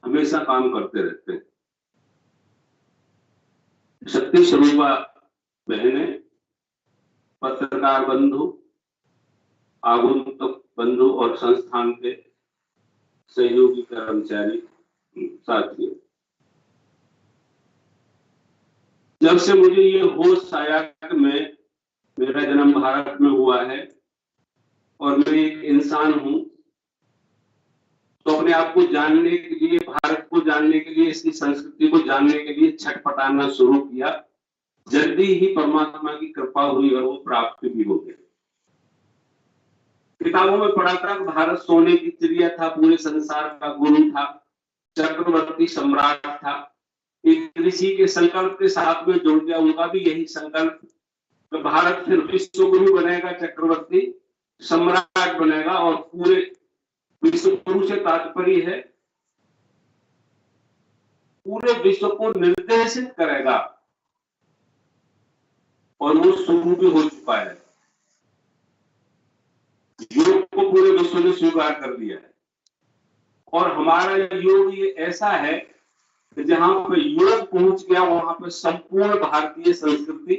हमेशा काम करते रहते हैं। शक्ति स्वरूपा बहने, पत्रकार बंधु, आगंतुक बंधु और संस्थान के सहयोगी कर्मचारी साथियों, जब से मुझे ये होश आया कि मेरा जन्म भारत में हुआ है और मैं एक इंसान हूं, तो अपने आप को जानने के लिए, भारत को जानने के लिए, इसकी संस्कृति को जानने के लिए छटपटाना शुरू किया। जल्दी ही परमात्मा की कृपा हुई और वो प्राप्त भी हो गया। किताबों में पढ़ा था कि भारत सोने की चिड़िया था, पूरे संसार का गुरु था, चक्रवर्ती सम्राट था। एक ऋषि के संकल्प के साथ में जुड़ गया, उनका भी यही संकल्प कि भारत फिर विश्व गुरु बनेगा, चक्रवर्ती सम्राट बनेगा और पूरे विश्व गुरु से तात्पर्य है पूरे विश्व को निर्देशित करेगा, और वो शुरू भी हो चुका है। योग को पूरे विश्व ने स्वीकार कर लिया है और हमारा योग ये ऐसा है कि जहां पे योग पहुंच गया वहां पे संपूर्ण भारतीय संस्कृति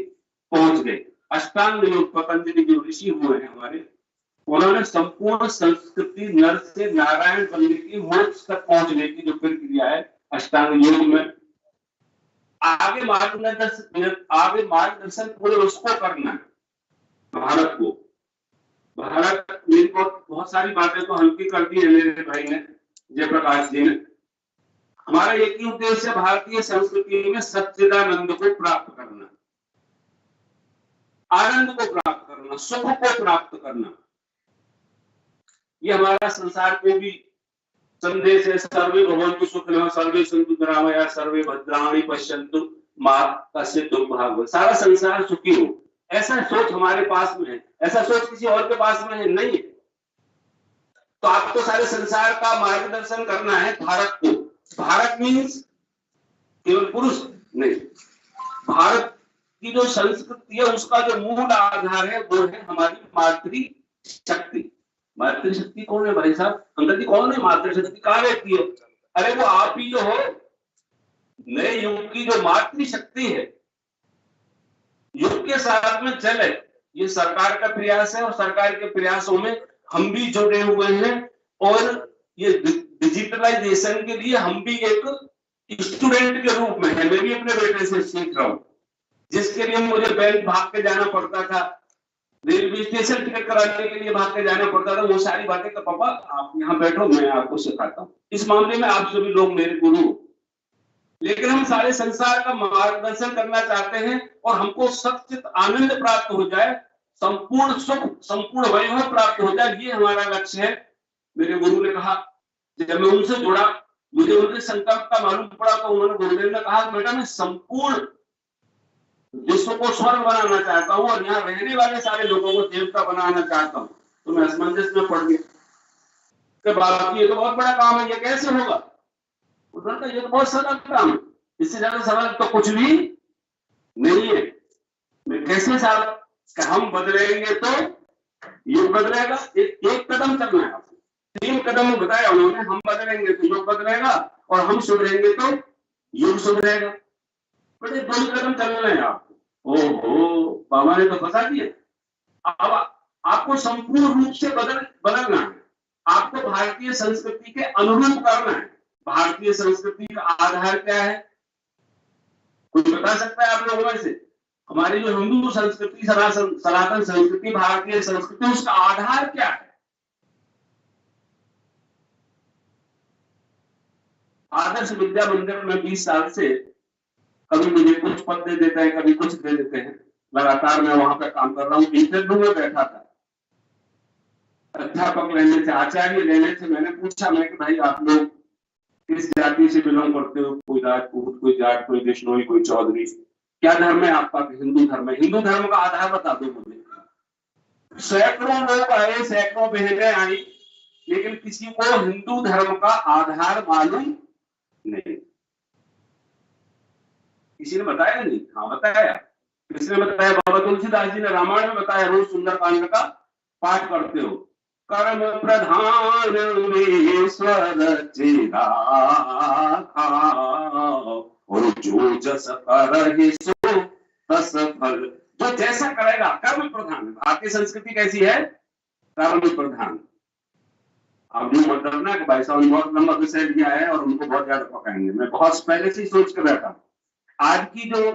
पहुंच गई। अष्टांग योग पतंजलि जो ऋषि हुए हैं हमारे, उन्होंने संपूर्ण संस्कृति नर से नारायण बनने की, मोक्ष तक पहुंचने की जो प्रक्रिया है अष्टांग योग में, आगे मार्गदर्शन पूरे उसको करना है, भारत को। भारत मेरी बहुत सारी बातें तो हल्की कर दी है मेरे भाई ने, जयप्रकाश जी ने। हमारा एक ही उद्देश्य भारतीय संस्कृति में सच्चिदानंद को प्राप्त करना, आनंद को प्राप्त करना, सुख को प्राप्त करना। ये हमारा संसार को भी संदेश है। सर्वे भवन्तु सुखिनः, सर्वे सन्तु निरामया, सर्वे भद्राणि पश्यन्तु मा कश्चित् दुर्भाग्यः। सारा संसार सुखी हो, ऐसा सोच हमारे पास में है, ऐसा सोच किसी और के पास में है नहीं। तो आपको सारे संसार का मार्गदर्शन करना है भारत को। भारत मीन्स केवल पुरुष नहीं, भारत की जो संस्कृति है उसका जो मूल आधार है वो है हमारी मातृशक्ति। मातृशक्ति कौन है भाई साहब? अंकल जी कौन है मातृशक्ति? कहाँ रहती है? अरे वो आप ही जो हो, नए युग की जो मातृशक्ति है, युग के साथ में चले, ये सरकार का प्रयास है और सरकार के प्रयासों में हम भी जुड़े हुए हैं। और ये डिजिटलाइजेशन के लिए हम भी एक स्टूडेंट के रूप में है। मैं भी अपने बेटे से सीख रहा हूँ, जिसके लिए मुझे बैंक भाग के जाना पड़ता था, रेलवे स्टेशन टिकट कराने के लिए भाग के जाना पड़ता था। वो सारी बातें का पापा आप यहाँ बैठो, मैं आपको सिखाता हूँ। इस मामले में आप सभी लोग मेरे गुरु हो, लेकिन हम सारे संसार का मार्गदर्शन करना चाहते हैं और हमको सच्चित आनंद प्राप्त हो जाए, संपूर्ण सुख, संपूर्ण वैभव प्राप्त हो जाए, ये हमारा लक्ष्य है। मेरे गुरु ने कहा, जब मैं उनसे जुड़ा मुझे उनके संकल्प का मालूम पड़ा तो उन्होंने गुरुदेव ने कहा बेटा मैं संपूर्ण विश्व को स्वर्ग बनाना चाहता हूँ और यहाँ रहने वाले सारे लोगों को देवता बनाना चाहता हूँ। तो मैं असमंजस में पड़ गया कि बाकी ये तो बहुत बड़ा काम है, ये कैसे होगा? उन्होंने कहा ये तो बहुत सरल काम है, इससे ज्यादा सरल तो कुछ भी नहीं है। मैं कैसे साहब हम बदलेंगे तो युग बदलेगा, एक कदम चलना है। 3 कदम बताया उन्होंने, हम बदलेंगे तो युग बदलेगा और हम सुधरेंगे तो युग सुधरेगा। बड़े 2 कदम चलना है आपको। ओहो बाबा ने तो फंसा दिया। अब आपको संपूर्ण रूप से बदलना है, आपको भारतीय संस्कृति के अनुरूप करना है। भारतीय संस्कृति का आधार क्या है? कोई बता सकता है आप लोगों में से? हमारी जो हिंदू संस्कृति, सनातन संस्कृति, भारतीय संस्कृति, उसका आधार क्या है? आदर्श विद्या मंदिर में 20 साल से कभी मुझे कुछ पद दे देते हैं, कभी कुछ दे देते हैं। लगातार मैं वहां पे काम कर रहा हूँ। इंटरव्यू में बैठा था, अध्यापक लेने थे, आचार्य लेने थे। मैंने पूछा मैं कि भाई आप लोग किस जाति से बिलोंग करते हो? कोई राजपूत, कोई जाट, कोई बिश्नोई, कोई चौधरी, क्या धर्म है आपका? हिंदू धर्म है। हिंदू धर्म का आधार बता दो मुझे। सैकड़ों लोग आए, सैकड़ों बहनें आई, लेकिन किसी को हिंदू धर्म का आधार मालूम नहीं। किसी ने बताया नहीं? हाँ बताया। किसने बताया? बाबा तुलसीदास जी ने रामायण में बताया। रोज सुंदरकांड का पाठ करते हो। कर्म प्रधान और जो जस करहि सो तस फल। जो जैसा करेगा, कर्म प्रधान। भारतीय संस्कृति कैसी है? कर्म प्रधान। अब जो मत करना कि भाई साहब बहुत लंबा विषय लिया है और उनको बहुत ज्यादा पकाएंगे। मैं बहुत पहले से ही सोच कर बैठा। आज की जो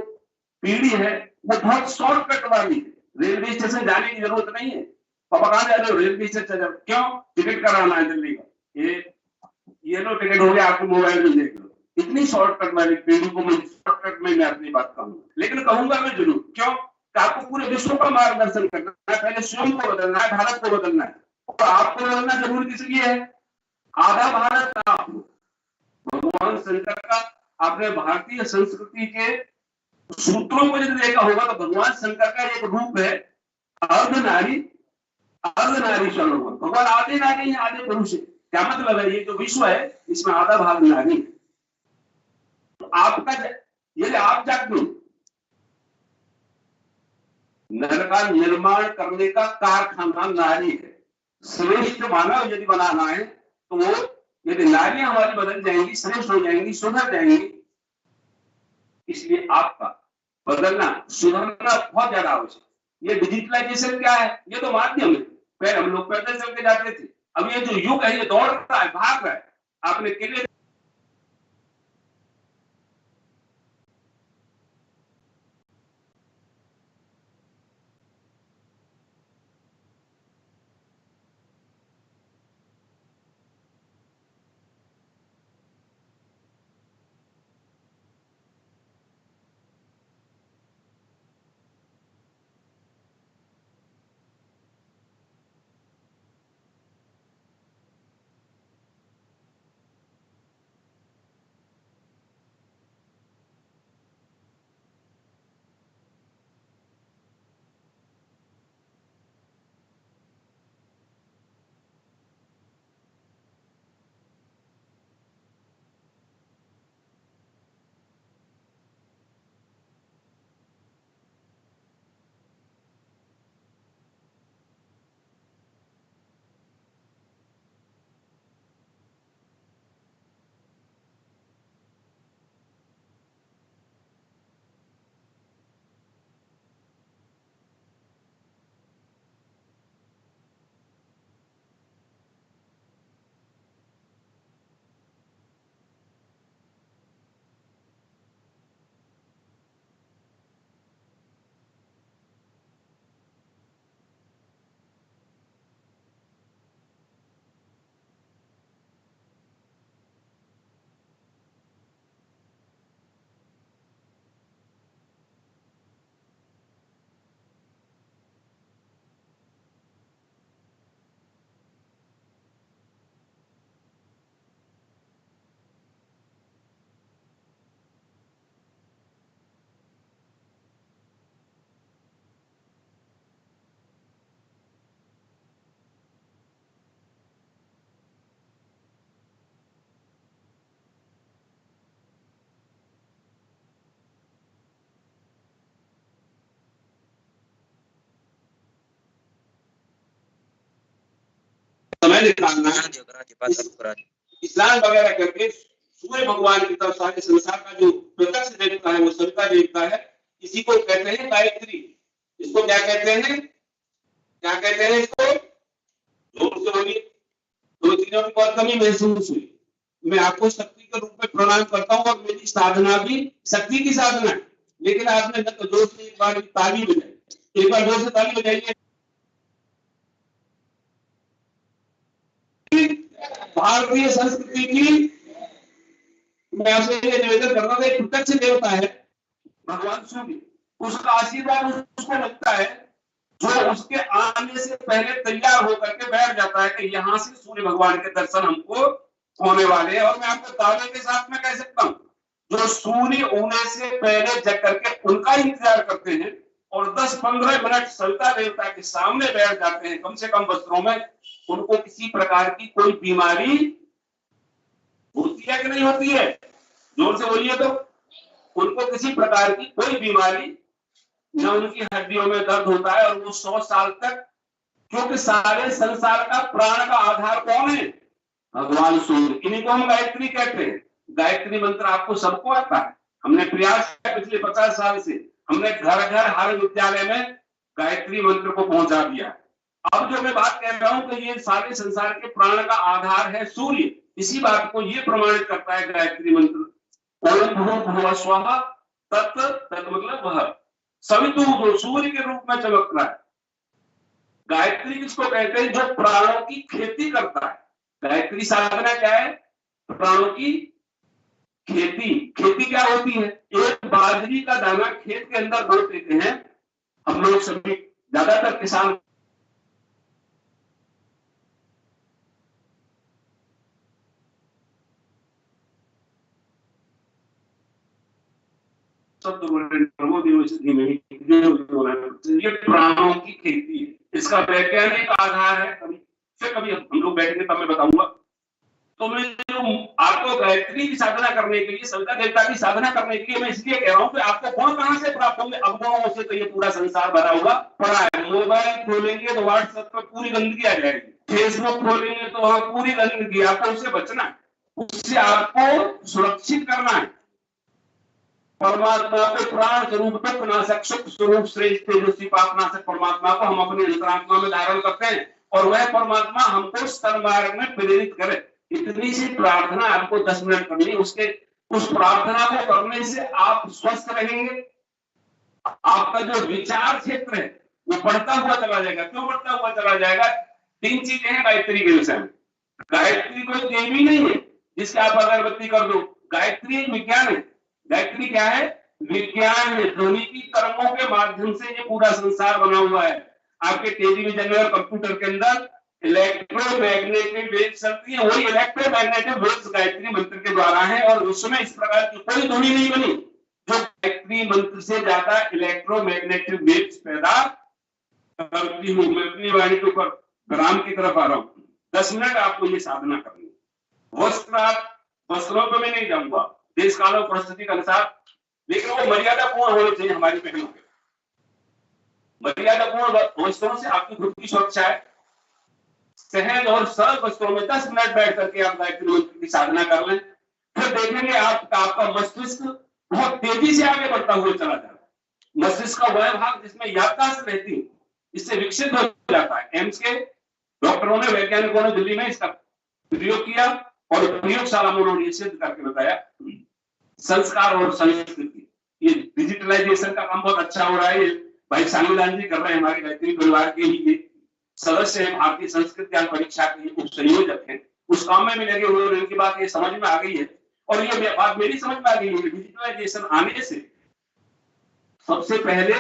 पीढ़ी है वो बहुत शॉर्टकट वाली है। रेलवे स्टेशन जाने की जरूरत नहीं है। पापा कहाँ जा रहे हो? रेलवे स्टेशन जा। क्यों? टिकट कराना है दिल्ली का। ये लो टिकट हो गया, आपको मोबाइल में देख लो। इतनी शॉर्टकट वाली पीढ़ी को मैं शॉर्टकट में मैं अपनी बात कहूंगा, लेकिन कहूंगा मैं जरूर। क्यों? आपको पूरे विश्व का मार्गदर्शन करना है, पहले स्वयं को बदलना है, भारत को बदलना है। और आपको बदलना जरूरी किस लिए है? आधा भारत आप भगवान शंकर का आपने भारतीय संस्कृति के सूत्रों को यदि देखा होगा तो भगवान शंकर का एक रूप है अर्धनारी, अर्धनारीश्वर। भगवान आधे नारी है, आधे पुरुष है। क्या मतलब है? ये जो विश्व है इसमें आधा भाग नारी है। तो आपका यदि आप जागरूक नर का निर्माण करने का कारखाना नारी है। श्रेष्ठ मानव यदि बनाना है तो वो यदि नारियां हमारी बदल जाएंगी, श्रेष्ठ हो जाएंगी, सुधर जाएंगी। इसलिए आपका बदलना, सुधरना बहुत ज्यादा आवश्यक। ये डिजिटलाइजेशन क्या है? ये तो माध्यम है। पहले हम लोग पैदल चल के जाते थे। अब ये जो युग है ये दौड़ रहा है, भाग रहा है। आपने केले समय निकालना है, स्नान वगैरह करके सूर्य भगवान की तरफ सारे संसार का जो प्रत्यक्ष देवता है वो सविता देवता है, इसी को कहते हैं गायत्री। इसको क्या कहते हैं, क्या कहते हैं इसको, जोर से बोलिए। दो चीजों की बहुत कमी महसूस हुई। मैं आपको शक्ति के रूप में प्रणाम करता हूँ और मेरी साधना भी शक्ति की साधना है, लेकिन आपने तो जोर से एक बार ताली बजाई, एक बार जोर से ताली बजाइए। भारतीय संस्कृति की मैं आपसे ये निवेदन कर रहा था, एक प्रत्यक्ष देवता है भगवान सूर्य, उसका आशीर्वाद उसको लगता है जो उसके आने से पहले तैयार होकर के बैठ जाता है कि यहाँ से सूर्य भगवान के दर्शन हमको होने वाले हैं। और मैं आपको दावे के साथ में कह सकता हूँ, जो सूर्य होने से पहले जग करके उनका इंतजार करते हैं और 10-15 मिनट सविता देवता के सामने बैठ जाते हैं कम से कम वस्त्रों में, उनको किसी प्रकार की कोई बीमारी होती है कि नहीं होती है, जोर से बोलिए तो। उनको किसी प्रकार की कोई बीमारी न, उनकी हड्डियों में दर्द होता है और वो 100 साल तक, क्योंकि सारे संसार का प्राण का आधार कौन है, भगवान सूर्य। इन्हीं को हम गायत्री कहते हैं। गायत्री मंत्र आपको सबको आता है, हमने प्रयास किया पिछले 50 साल से, हमने घर घर हर विद्यालय में गायत्री मंत्र को पहुंचा दिया। अब जो मैं बात कह रहा हूं कि ये सारे संसार के प्राण का आधार है सूर्य, इसी बात को ये प्रमाणित करता है गायत्री मंत्र। ओम भूर्भुवः स्वः तत्, तत् मतलब वह सवितु, जो सूर्य के रूप में चमक रहा है। गायत्री किसको कहते हैं, जो प्राणों की खेती करता है। गायत्री साधना क्या है, प्राणों की खेती। खेती क्या होती है, एक बाजरी का दाना खेत के अंदर बो देते हैं हम लोग सभी, ज्यादातर किसान ये प्राणों की खेती है, इसका वैज्ञानिक आधार है। कभी से कभी हम लोग बैठेंगे तब मैं बताऊंगा। तो मैं जो आपको गायत्री की साधना करने के लिए, सविता देवता की साधना करने के लिए मैं इसलिए कह रहा हूँ कि आपको गुण कहां से प्राप्त होंगे, अवगुणों से तो ये पूरा संसार भरा हुआ पड़ा है। मोबाइल खोलेंगे तो व्हाट्सएप पर पूरी गंदगी आ जाएगी, फेसबुक खोलेंगे तो वहां पूरी गंदगी, आपको उससे बचना है, उससे आपको सुरक्षित करना है। परमात्मा के प्राण स्वरूप दुख नाशक सुख स्वरूप श्रेष्ठ तेजस्वी पाप नाशक परमात्मा को हम अपने अंतरात्मा में धारण करते हैं और वह परमात्मा हमको सन्मार्ग में प्रेरित करे। इतनी सी प्रार्थना आपको 10 मिनट करनी, उसके उस प्रार्थना को करने से आप स्वस्थ रहेंगे। आपका जो विचार क्षेत्र है वो बढ़ता हुआ चला जाएगा। क्यों बढ़ता हुआ चला जाएगा, 3 चीजें हैं गायत्री के विषय में। गायत्री कोई देवी नहीं है जिसके आप अगरबत्ती कर दो, गायत्री एक विज्ञान है। गायत्री क्या है, विज्ञान है। ध्वनि की तरंगों के माध्यम से ये पूरा संसार बना हुआ है। आपके टेलीविजन में और कंप्यूटर के अंदर इलेक्ट्रोमैग्नेटिक वेव्स चलती है, वही इलेक्ट्रोमैग्नेटिक वेव्स गायत्री मंत्र के द्वारा है। और विश्व में इस प्रकार की कोई ध्वनि नहीं बनी जो गायत्री मंत्र से ज्यादा इलेक्ट्रोमैग्नेटिक वेव्स पैदा करती हूँ। मैं अपनी वाणी के ऊपर विराम की तरफ आ रहा हूँ। 10 मिनट आपको ये साधना करनी है। वस्त्रों पर मैं नहीं जाऊंगा देश काल और परिस्थिति के अनुसार, लेकिन वो मर्यादा पूर्ण होने चाहिए हमारी पहलों के। मर्यादा पूर्ण वस्त्रों से आपकी खुद की सुरक्षा है। सहज और सरल वस्त्रों में 10 मिनट बैठ करके आप गायत्री मंत्र की साधना कर लें, फिर देखेंगे आपका मस्तिष्क बहुत तेजी से आगे बढ़ता हुआ चला जाता है। मस्तिष्क का वह भाग जिसमें याददाश्त रहती है, इससे विकसित हो जाता है। एम्स के डॉक्टरों ने, वैज्ञानिकों ने दिल्ली में इसका प्रयोग किया और प्रयोगशाला में उन्होंने सिद्ध करके बताया। संस्कार और संस्कृति, ये डिजिटलाइजेशन का काम बहुत अच्छा हो रहा है। भाई सानुलाल जी कर रहे हैं, हमारे गायत्री परिवार के ही ये सदस्य हैं, भारतीय संस्कृत ज्ञान परीक्षा के उप संयोजक हैं। उस काम में भी लगे हुए, उनकी बात ये समझ में आ गई है और ये बात मेरी समझ में आ गई है। डिजिटलाइजेशन आने से सबसे पहले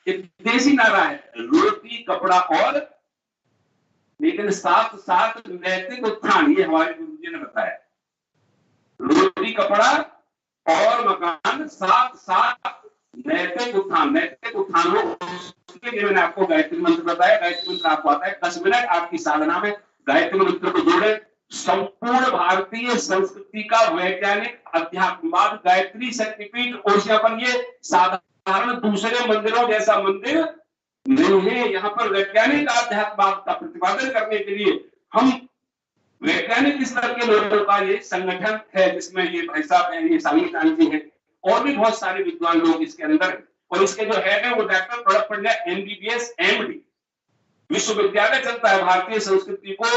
एक देसी नारा है, रोटी कपड़ा और, लेकिन साथ साथ नैतिक उत्थान, ये हमारे गुरु जी ने बताया। रोटी कपड़ा और मकान, साथ साथ नैतिक उत्थान। नैतिक उत्थान हो उसके लिए मैंने आपको गायत्री मंत्र बताया। गायत्री मंत्र आपको आता है। 10 मिनट आपकी साधना में गायत्री मंत्र को जोड़े। संपूर्ण भारतीय संस्कृति का वैज्ञानिक अध्यात्मवाद गायत्री शक्तिपीठ ओसियापन, ये साधारण दूसरे मंदिरों जैसा मंदिर नहीं है। यहाँ पर वैज्ञानिक आध्यात्मवाद का प्रतिपादन करने के लिए हम वैज्ञानिक स्तर के लोगों का ये संगठन है, जिसमें ये भाई साहब हैं, ये सामी खान जी हैं, और भी बहुत सारे विद्वान लोग इसके अंदर हैं। और इसके जो हेड है वो doctor Pranab Pandya MBBS MD। विश्वविद्यालय चलता है, भारतीय संस्कृति को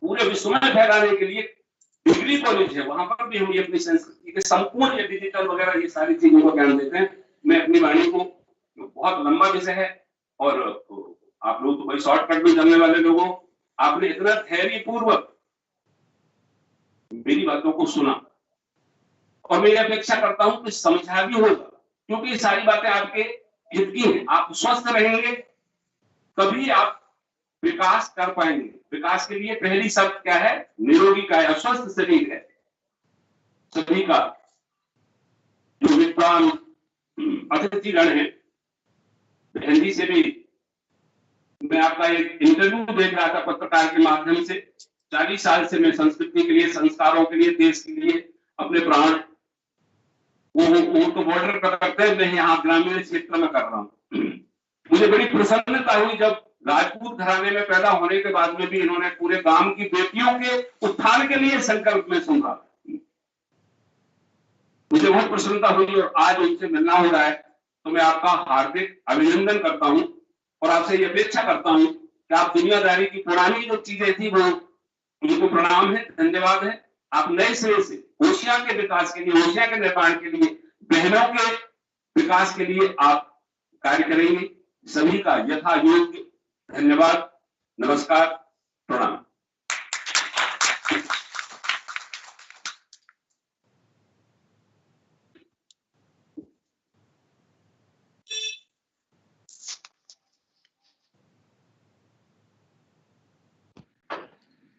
पूरे विश्व में फैलाने के लिए डिग्री कॉलेज है, वहां पर भी हम ये अपनी संस्कृति के संपूर्ण ये डिजिटल वगैरह ये सारी चीजों को ज्ञान देते हैं। मैं अपनी वाणी को, बहुत लंबा विषय है और आप लोग तो भाई शॉर्टकट में चलने वाले लोगों, आपने इतना धैर्य पूर्वक मेरी बातों को सुना और मैं अपेक्षा करता हूं कि समझा भी होगा, क्योंकि ये सारी बातें आपके हित की हैं। आप स्वस्थ रहेंगे तभी आप विकास कर पाएंगे। विकास के लिए पहली शर्त क्या है? निरोगी काया, स्वस्थ शरीर है। सभी का जो विद्वान अतिथिगण है, हिंदी से भी मैं आपका एक इंटरव्यू देख रहा था पत्रकार के माध्यम से। 40 साल से मैं संस्कृति के लिए, संस्कारों के लिए, देश के लिए अपने प्राण वो तो बॉर्डर पर करते हैं, मैं यहाँ ग्रामीण क्षेत्र में कर रहा हूँ। मुझे बड़ी प्रसन्नता हुई जब राजपूत घराने में पैदा होने के बाद में भी इन्होंने पूरे गांव की बेटियों के उत्थान के लिए संकल्प में सुना। मुझे बहुत प्रसन्नता हुई और आज उनसे मिलना हो रहा है, तो मैं आपका हार्दिक अभिनंदन करता हूं और आपसे ये अपेक्षा करता हूं कि आप दुनियादारी की पुरानी जो चीजें थी वो उनको प्रणाम है, धन्यवाद है। आप नए सिरे से ओशिया के विकास के लिए, ओशिया के निर्माण के लिए, बहनों के विकास के लिए आप कार्य करेंगे। सभी का यथा योग्य धन्यवाद, नमस्कार, प्रणाम।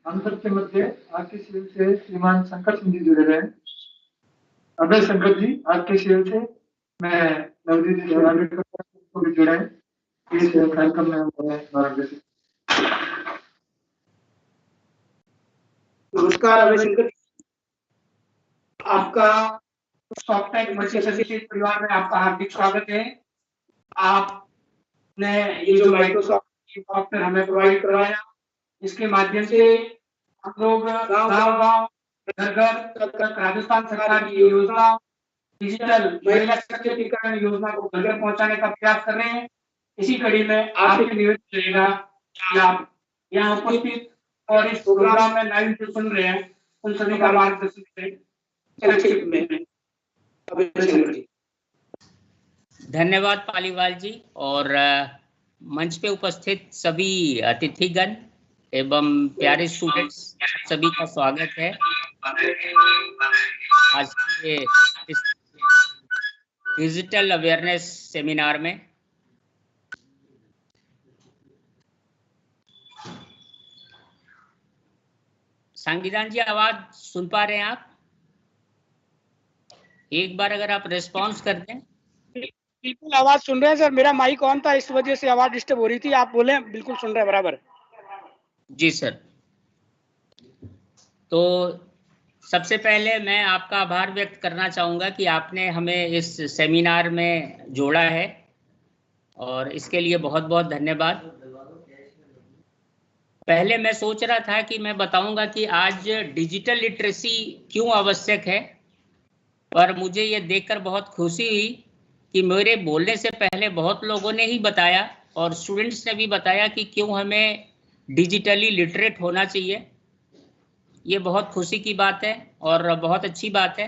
अंतर के मध्य आपके शिविर से श्रीमान शंकर सिंह जी जुड़े रहे। अभय शंकर जी आपके शिविर से मैं नवदीप जी को भी जुड़े इस कार्यक्रम में। नमस्कार अभय शंकर, आपका सॉफ्टटेक मल्टीएसेट परिवार में आपका हार्दिक स्वागत है। आपने ये जो माइक्रोसॉफ्ट सॉफ्टवेयर हमें प्रोवाइड करवाया, इसके माध्यम से हम लोग गांव-गांव, घर-घर तक राजस्थान सरकार की योजना, डिजिटल महिला सशक्तिकरण योजना को घर घर पहुंचाने का प्रयास कर रहे हैं। इसी कड़ी में आपसे निवेदन रहेगा कि आप यहाँ उपस्थित और इस प्रोग्राम में लाइव जो सुन रहे हैं उन सभी का मार्गदर्शन करें। संक्षिप्त में धन्यवाद पालीवाल जी और मंच पे उपस्थित सभी अतिथिगण एवं प्यारे स्टूडेंट्स, सभी का स्वागत है आज के इस डिजिटल अवेयरनेस सेमिनार में। संगीतान जी, आवाज सुन पा रहे हैं आप? एक बार अगर आप रिस्पॉन्स कर दें। बिल्कुल आवाज सुन रहे हैं सर, मेरा माइक ऑन था इस वजह से आवाज डिस्टर्ब हो रही थी। आप बोले, बिल्कुल सुन रहे हैं बराबर। जी सर, तो सबसे पहले मैं आपका आभार व्यक्त करना चाहूँगा कि आपने हमें इस सेमिनार में जोड़ा है और इसके लिए बहुत बहुत धन्यवाद। पहले मैं सोच रहा था कि मैं बताऊंगा कि आज डिजिटल लिटरेसी क्यों आवश्यक है, पर मुझे ये देखकर बहुत खुशी हुई कि मेरे बोलने से पहले बहुत लोगों ने ही बताया और स्टूडेंट्स ने भी बताया कि क्यों हमें डिजिटली लिटरेट होना चाहिए। ये बहुत खुशी की बात है और बहुत अच्छी बात है।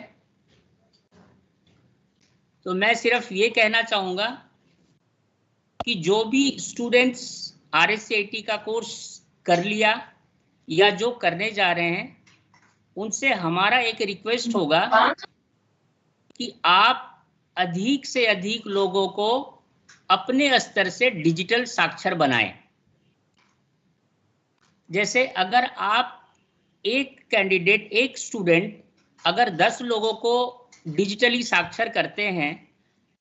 तो मैं सिर्फ ये कहना चाहूँगा कि जो भी स्टूडेंट्स RSCIT का कोर्स कर लिया या जो करने जा रहे हैं, उनसे हमारा एक रिक्वेस्ट होगा कि आप अधिक से अधिक लोगों को अपने स्तर से डिजिटल साक्षर बनाएं। जैसे अगर आप एक कैंडिडेट, एक स्टूडेंट अगर 10 लोगों को डिजिटली साक्षर करते हैं,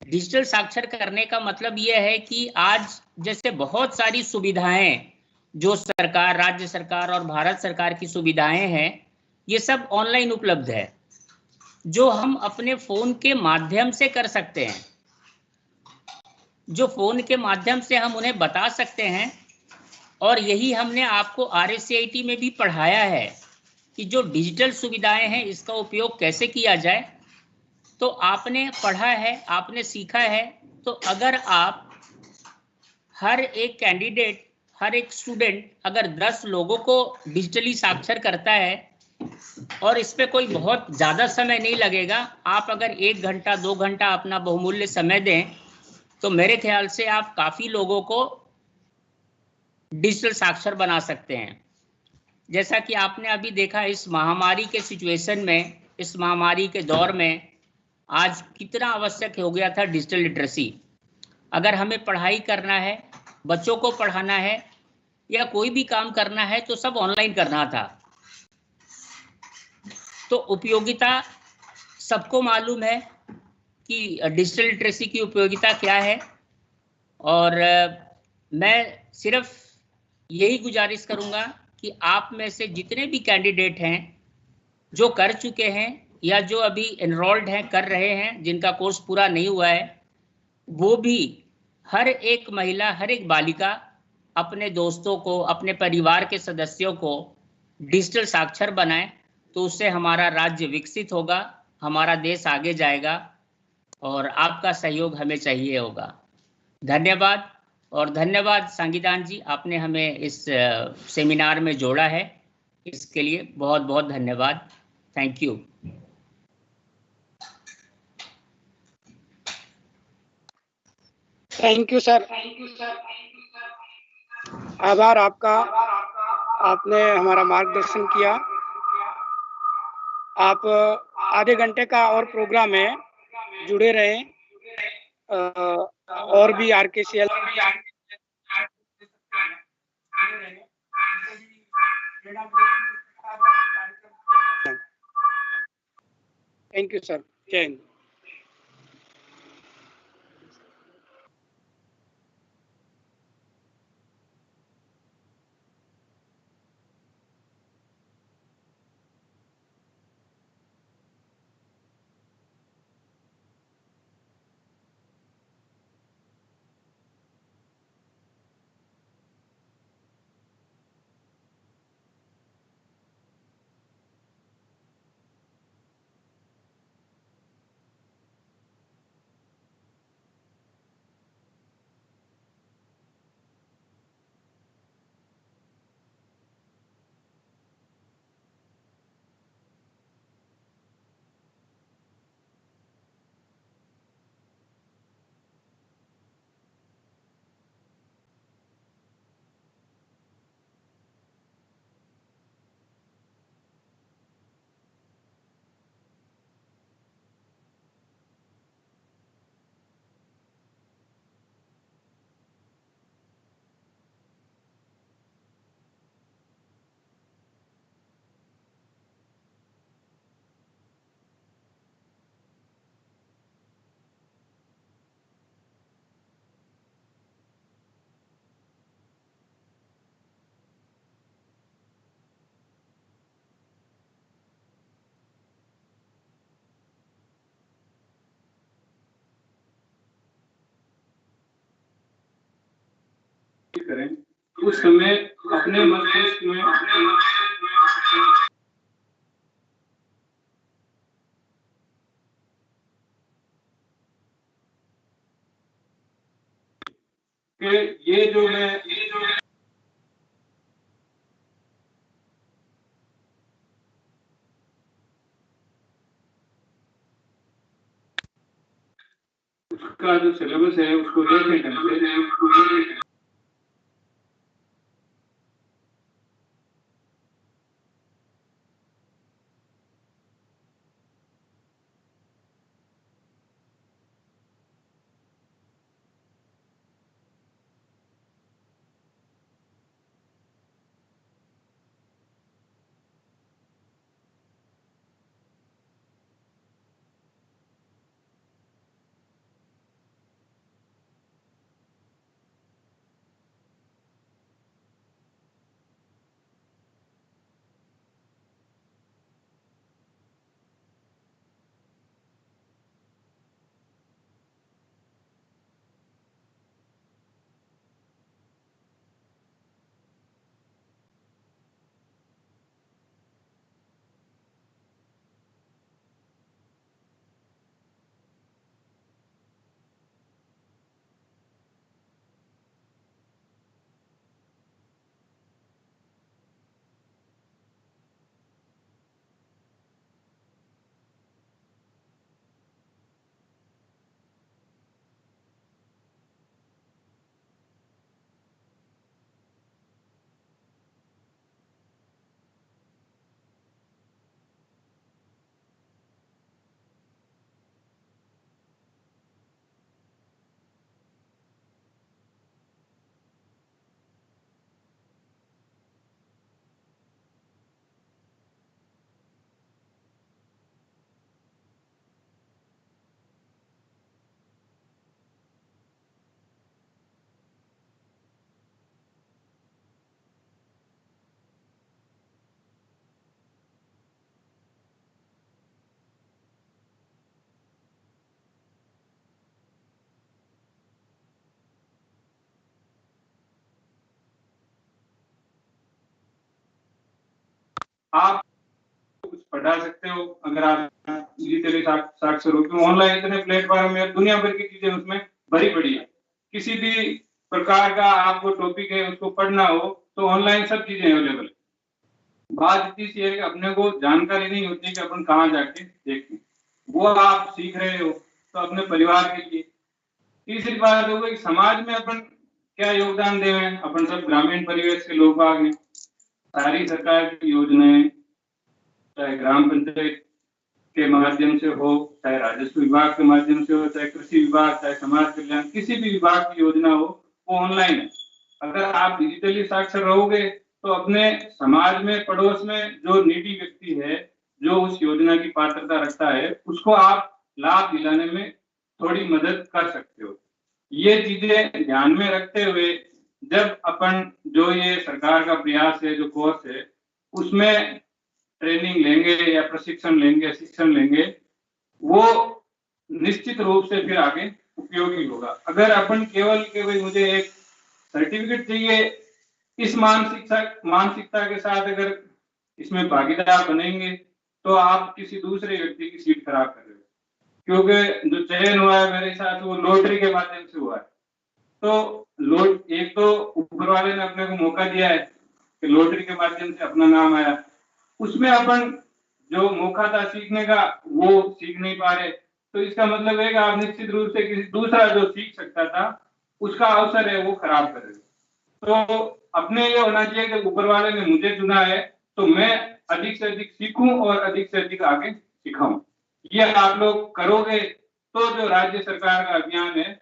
डिजिटल साक्षर करने का मतलब यह है कि आज जैसे बहुत सारी सुविधाएं जो सरकार, राज्य सरकार और भारत सरकार की सुविधाएं हैं, ये सब ऑनलाइन उपलब्ध है जो हम अपने फोन के माध्यम से कर सकते हैं। जो फ़ोन के माध्यम से हम उन्हें बता सकते हैं, और यही हमने आपको RSCIT में भी पढ़ाया है कि जो डिजिटल सुविधाएं हैं इसका उपयोग कैसे किया जाए। तो आपने पढ़ा है, आपने सीखा है, तो अगर आप हर एक कैंडिडेट, हर एक स्टूडेंट अगर 10 लोगों को डिजिटली साक्षर करता है, और इस पे कोई बहुत ज़्यादा समय नहीं लगेगा, आप अगर 1 घंटा 2 घंटा अपना बहुमूल्य समय दें, तो मेरे ख्याल से आप काफ़ी लोगों को डिजिटल साक्षर बना सकते हैं। जैसा कि आपने अभी देखा, इस महामारी के सिचुएशन में, इस महामारी के दौर में आज कितना आवश्यक हो गया था डिजिटल लिटरेसी। अगर हमें पढ़ाई करना है, बच्चों को पढ़ाना है, या कोई भी काम करना है, तो सब ऑनलाइन करना था। तो उपयोगिता सबको मालूम है कि डिजिटल लिटरेसी की उपयोगिता क्या है, और मैं सिर्फ यही गुजारिश करूंगा कि आप में से जितने भी कैंडिडेट हैं जो कर चुके हैं या जो अभी एनरोल्ड हैं, कर रहे हैं, जिनका कोर्स पूरा नहीं हुआ है, वो भी हर एक महिला, हर एक बालिका अपने दोस्तों को, अपने परिवार के सदस्यों को डिजिटल साक्षर बनाएं। तो उससे हमारा राज्य विकसित होगा, हमारा देश आगे जाएगा, और आपका सहयोग हमें चाहिए होगा। धन्यवाद। और धन्यवाद सांगीदान जी, आपने हमें इस सेमिनार में जोड़ा है, इसके लिए बहुत बहुत धन्यवाद। Thank you. Thank you sir. आभार आपका, आपने हमारा मार्गदर्शन किया। आप आधे घंटे का और प्रोग्राम है, जुड़े रहें। और भी RKCL थैंक यू सर। जय हिंद। करें उस समय अपने मस्तिष्क में कि ये जो मैं उसका जो सिलेबस है उसको देखें ढंग से। आप कुछ पढ़ा सकते हो अगर आप डिजिटली साक्षर हो, क्योंकि ऑनलाइन इतने प्लेटफॉर्म में दुनिया भर की चीजें उसमें भरी पड़ी है। किसी भी प्रकार का आपको टॉपिक है उसको पढ़ना हो तो ऑनलाइन सब चीजें अवेलेबल है। बात इतनी सी है कि अपने को जानकारी नहीं होती कि अपन कहाँ जाके देखें, वो आप सीख रहे हो तो अपने परिवार के लिए। तीसरी बात हो गई समाज में अपन क्या योगदान दे रहे हैं। अपन सब ग्रामीण परिवेश के लोग बाग हैं, सारी सरकार की योजनाएं चाहे ग्राम पंचायत के माध्यम से हो, चाहे राजस्व विभाग के माध्यम से हो, चाहे कृषि विभाग, चाहे समाज कल्याण, किसी भी विभाग की योजना हो वो ऑनलाइन है। अगर आप डिजिटली साक्षर रहोगे तो अपने समाज में पड़ोस में जो नीडी व्यक्ति है, जो उस योजना की पात्रता रखता है, उसको आप लाभ दिलाने में थोड़ी मदद कर सकते हो। ये चीजें ध्यान में रखते हुए जब अपन जो ये सरकार का प्रयास है, जो कोर्स है, उसमें ट्रेनिंग लेंगे या प्रशिक्षण लेंगे, शिक्षण लेंगे, वो निश्चित रूप से फिर आगे उपयोगी होगा। अगर अपन केवल के भाई मुझे एक सर्टिफिकेट चाहिए, इस मानसिकता के साथ अगर इसमें भागीदार बनेंगे तो आप किसी दूसरे व्यक्ति की सीट खराब कर रहे हो, क्योंकि जो चयन हुआ है मेरे साथ वो लॉटरी के माध्यम से हुआ है। तो एक तो ऊपर वाले ने अपने को मौका दिया है कि लॉटरी के माध्यम से अपना नाम आया, उसमें अपन जो मौका था सीखने का वो सीख नहीं पा रहे, तो इसका मतलब है कि आप निश्चित रूप से किसी दूसरा जो सीख सकता था उसका अवसर है वो खराब कर रहे हो। तो अपने ये होना चाहिए कि ऊपर वाले ने मुझे चुना है तो मैं अधिक से अधिक सीखूं और अधिक से अधिक आगे सिखाऊं। ये आप लोग करोगे तो जो राज्य सरकार का अभियान है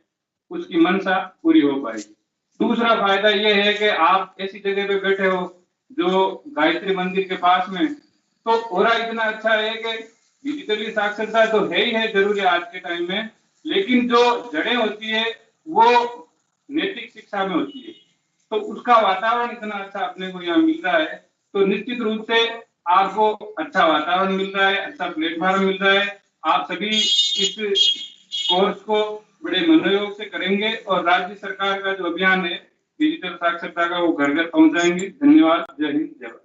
उसकी मंशा पूरी हो पाएगी। दूसरा फायदा ये है कि आप ऐसी जगह पे बैठे हो जो गायत्री मंदिर के पास में, तो ओरा इतना अच्छा है कि डिजिटली साक्षरता तो है ही है जरूरी आज के टाइम में, लेकिन जो जड़ें होती है वो नैतिक शिक्षा में होती है। तो उसका वातावरण इतना अच्छा अपने को यहाँ मिल रहा है, तो निश्चित रूप से आपको अच्छा वातावरण मिल रहा है, अच्छा प्लेटफॉर्म मिल रहा है। आप सभी इस कोर्स को बड़े मनोयोग से करेंगे और राज्य सरकार का जो अभियान है डिजिटल साक्षरता का वो घर घर पहुंचाएंगे। धन्यवाद। जय हिंद, जय भारत।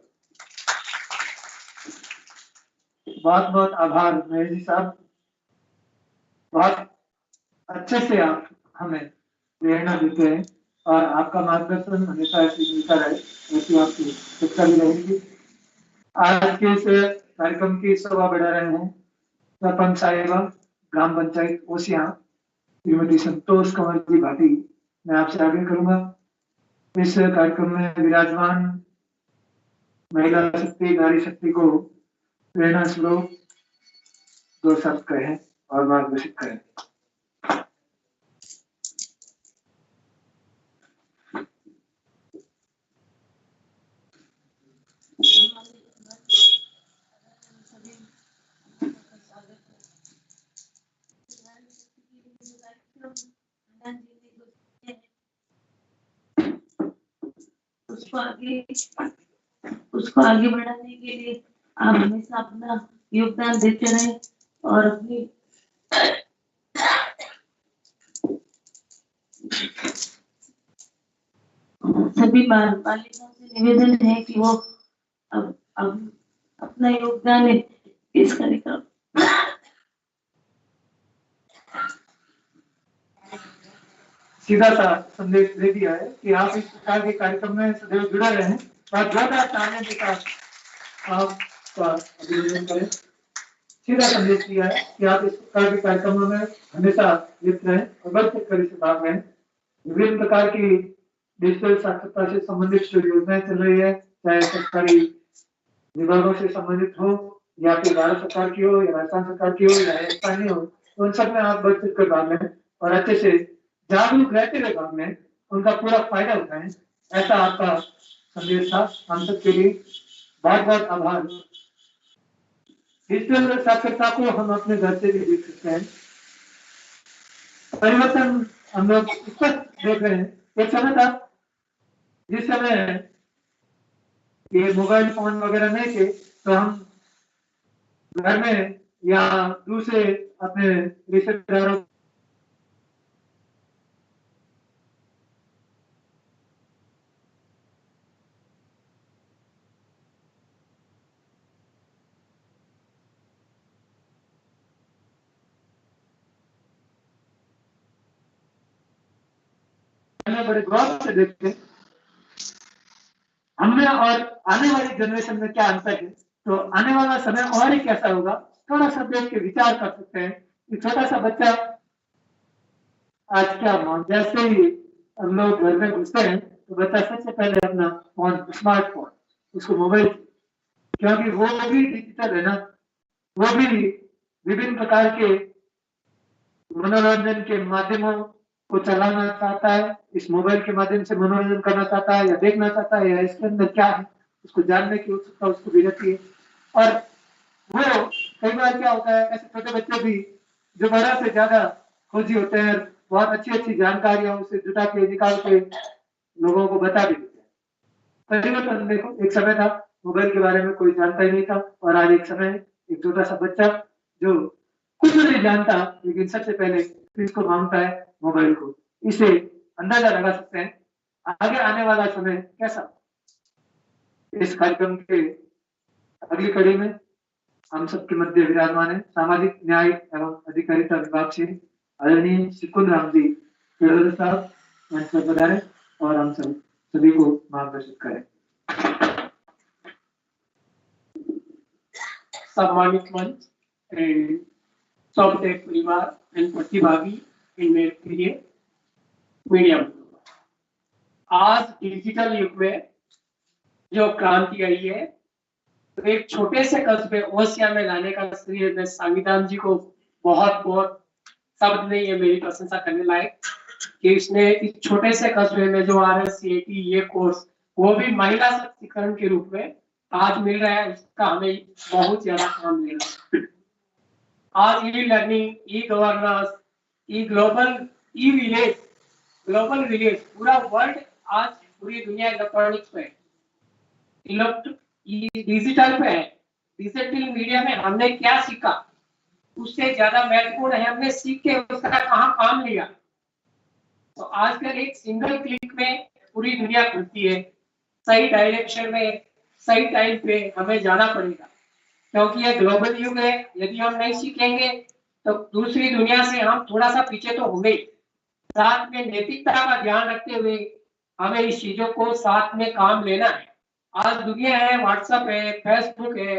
बहुत बहुत आभार महेश जी साहब, बहुत अच्छे से आप हमें प्रेरणा देते हैं और आपका मार्गदर्शन हमेशा ऐसी मिलता रहे, ऐसी आपकी शिक्षा भी रहेगी। आज के इस कार्यक्रम की शोभा बढ़ा रहे हैं सरपंच साहिबा ग्राम पंचायत ओसिया श्रीमती संतोष कंवर जी भाटी। मैं आपसे आग्रह करूंगा इस कार्यक्रम में विराजमान महिला शक्ति, नारी शक्ति को प्रेरणा श्लोक 2 शब्द कहें और मार्गदर्शित करें। उसको आगे बढ़ाने के लिए आप हमेशा अपना योगदान देते रहे और अपनी सभी बालिकाओं से निवेदन है कि वो अब अपना योगदान इस कार्यक्रम सीधा सा संदेश दे दिया है कि आप इस प्रकार के कार्यक्रम में सदैव जुड़े रहें और ज्यादा ताने के साथ आपका अभिनंदन करें। सीधा संदेश दिया है कि आप इस प्रकार के कार्यक्रमों में हमेशा लिप्त रहें और बढ़ चढ़कर इस भाग में विभिन्न प्रकार की डिजिटल साक्षरता से संबंधित जो योजनाएं चल रही है, चाहे सरकारी विभागों से संबंधित हो या फिर भारत सरकार की हो या राजस्थान सरकार की हो या स्थानीय हो, तो उन सब में आप बढ़ चढ़कर भाग लें और अच्छे से जागरूक रहते हुए भाग में उनका पूरा फायदा उठाएं। ऐसा आपका संदेश था। हम सब के लिए बहुत बहुत आभार। डिजिटल साक्षरता को हम अपने घर से भी देख सकते हैं। परिवर्तन हम लोग स्पष्ट देख रहे हैं। एक समय था जिस समय ये मोबाइल फोन वगैरह नहीं थे तो हम घर में या दूसरे अपने रिश्तेदारों में बड़े गौर से देखें हमने और आने वाली जनरेशन में क्या अंतर है, तो आने वाला समय और ही कैसा होगा, थोड़ा सा देख के विचार कर सकते हैं कि छोटा सा बच्चा आज क्या जैसे ही हम लोग घर में घुसते हैं तो बच्चा सबसे पहले अपना फोन, स्मार्टफोन, उसको मोबाइल, क्योंकि वो भी डिजिटल है ना, वो भी विभिन्न प्रकार के मनोरंजन के माध्यमों को चलाना चाहता है, इस मोबाइल के माध्यम से मनोरंजन करना चाहता है या देखना चाहता है, या इसके अंदर क्या है उसको जानने की उत्सुकता उसको भी रहती है। और वो कई बार क्या होता है, ऐसे छोटे बच्चे भी जो बड़ा से ज्यादा खोजी होते हैं, बहुत अच्छी अच्छी जानकारियां उसे जुटा के निकाल के लोगों को बता भी देते हैं। परिवर्तन देखो, एक समय था मोबाइल के बारे में कोई जानता ही नहीं था, और आज एक समय एक छोटा सा बच्चा जो कुछ नहीं जानता लेकिन सबसे पहले किसको मांगता है, मोबाइल को। इसे अंदाजा लगा सकते हैं आगे आने वाला समय कैसा। इस कार्यक्रम के अगली कड़ी में हम सबके मध्य विराजमान है सामाजिक न्याय एवं अधिकारिता विभाग से आदरणीय सिकुंद राम जी केड़ोदर साहब मंच पर पधारे और हम सभी को मार्गदर्शित करें। सम्मानित मंच एंड सबके परिवार एंड प्रतिभागी इन मेरे प्रिय मीडिया, आज डिजिटल युग में जो क्रांति आई है, तो एक छोटे से कस्बे ओसिया में लाने का श्री मैं संविधान जी को बहुत बहुत शब्द नहीं है मेरी प्रशंसा करने लायक कि इसने इस छोटे से कस्बे में जो RSCAT ये कोर्स वो भी महिला सशक्तिकरण के रूप में आज मिल रहा है, उसका हमें बहुत ज्यादा काम लेना है। आज ई लर्निंग, ई गवर्नेंस, ई ग्लोबल, ई विलेज, पूरा वर्ल्ड आज पूरी दुनिया इलेक्ट्रॉनिक्स पे डिजिटल पे है। डिजिटल मीडिया में हमने क्या सीखा उससे ज्यादा महत्वपूर्ण है हमने सीख के उसका कहाँ काम लिया। तो आजकल एक सिंगल क्लिक में पूरी दुनिया खुलती है, सही डायरेक्शन में सही टाइम पे हमें जाना पड़ेगा, क्योंकि ये ग्लोबल युग है। यदि हम नहीं सीखेंगे तो दूसरी दुनिया से हम थोड़ा सा पीछे तो होंगे। साथ में नैतिकता का ध्यान रखते हुए हमें इस चीजों को साथ में काम लेना है। आज दुनिया है, व्हाट्सएप है, फेसबुक है,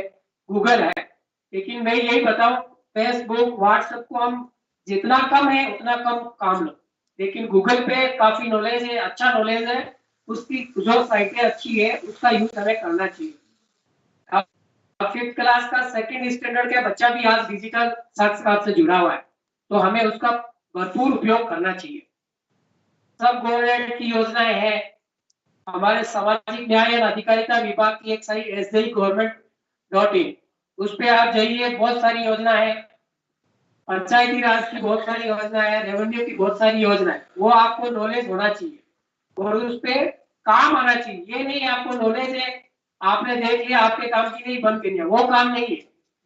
गूगल है, लेकिन मैं यही बताऊं फेसबुक व्हाट्सएप को हम जितना कम है उतना कम काम लो, लेकिन गूगल पे काफी नॉलेज है, अच्छा नॉलेज है, उसकी जो साइटें अच्छी है उसका यूज हमें करना चाहिए। अब 5th क्लास का 2nd स्टैंडर्ड का बच्चा भी आज डिजिटल साक्षरता से जुड़ा हुआ है, तो हमें उसका भरपूर उपयोग करना चाहिए। सब गवर्नमेंट की योजनाएं हैं, हमारे सामाजिक न्याय एवं अधिकारिता विभाग की एक साइट SJI-government.in, उस पे आप जाइए, बहुत सारी योजना है, पंचायती राज की बहुत सारी योजना है, रेवेन्यू की बहुत सारी योजना है, वो आपको नॉलेज होना चाहिए और उस पे काम आना चाहिए। ये नहीं आपको नॉलेज है, आपने देख लिया, आपके काम की नहीं बंद करनी है, वो काम नहीं है।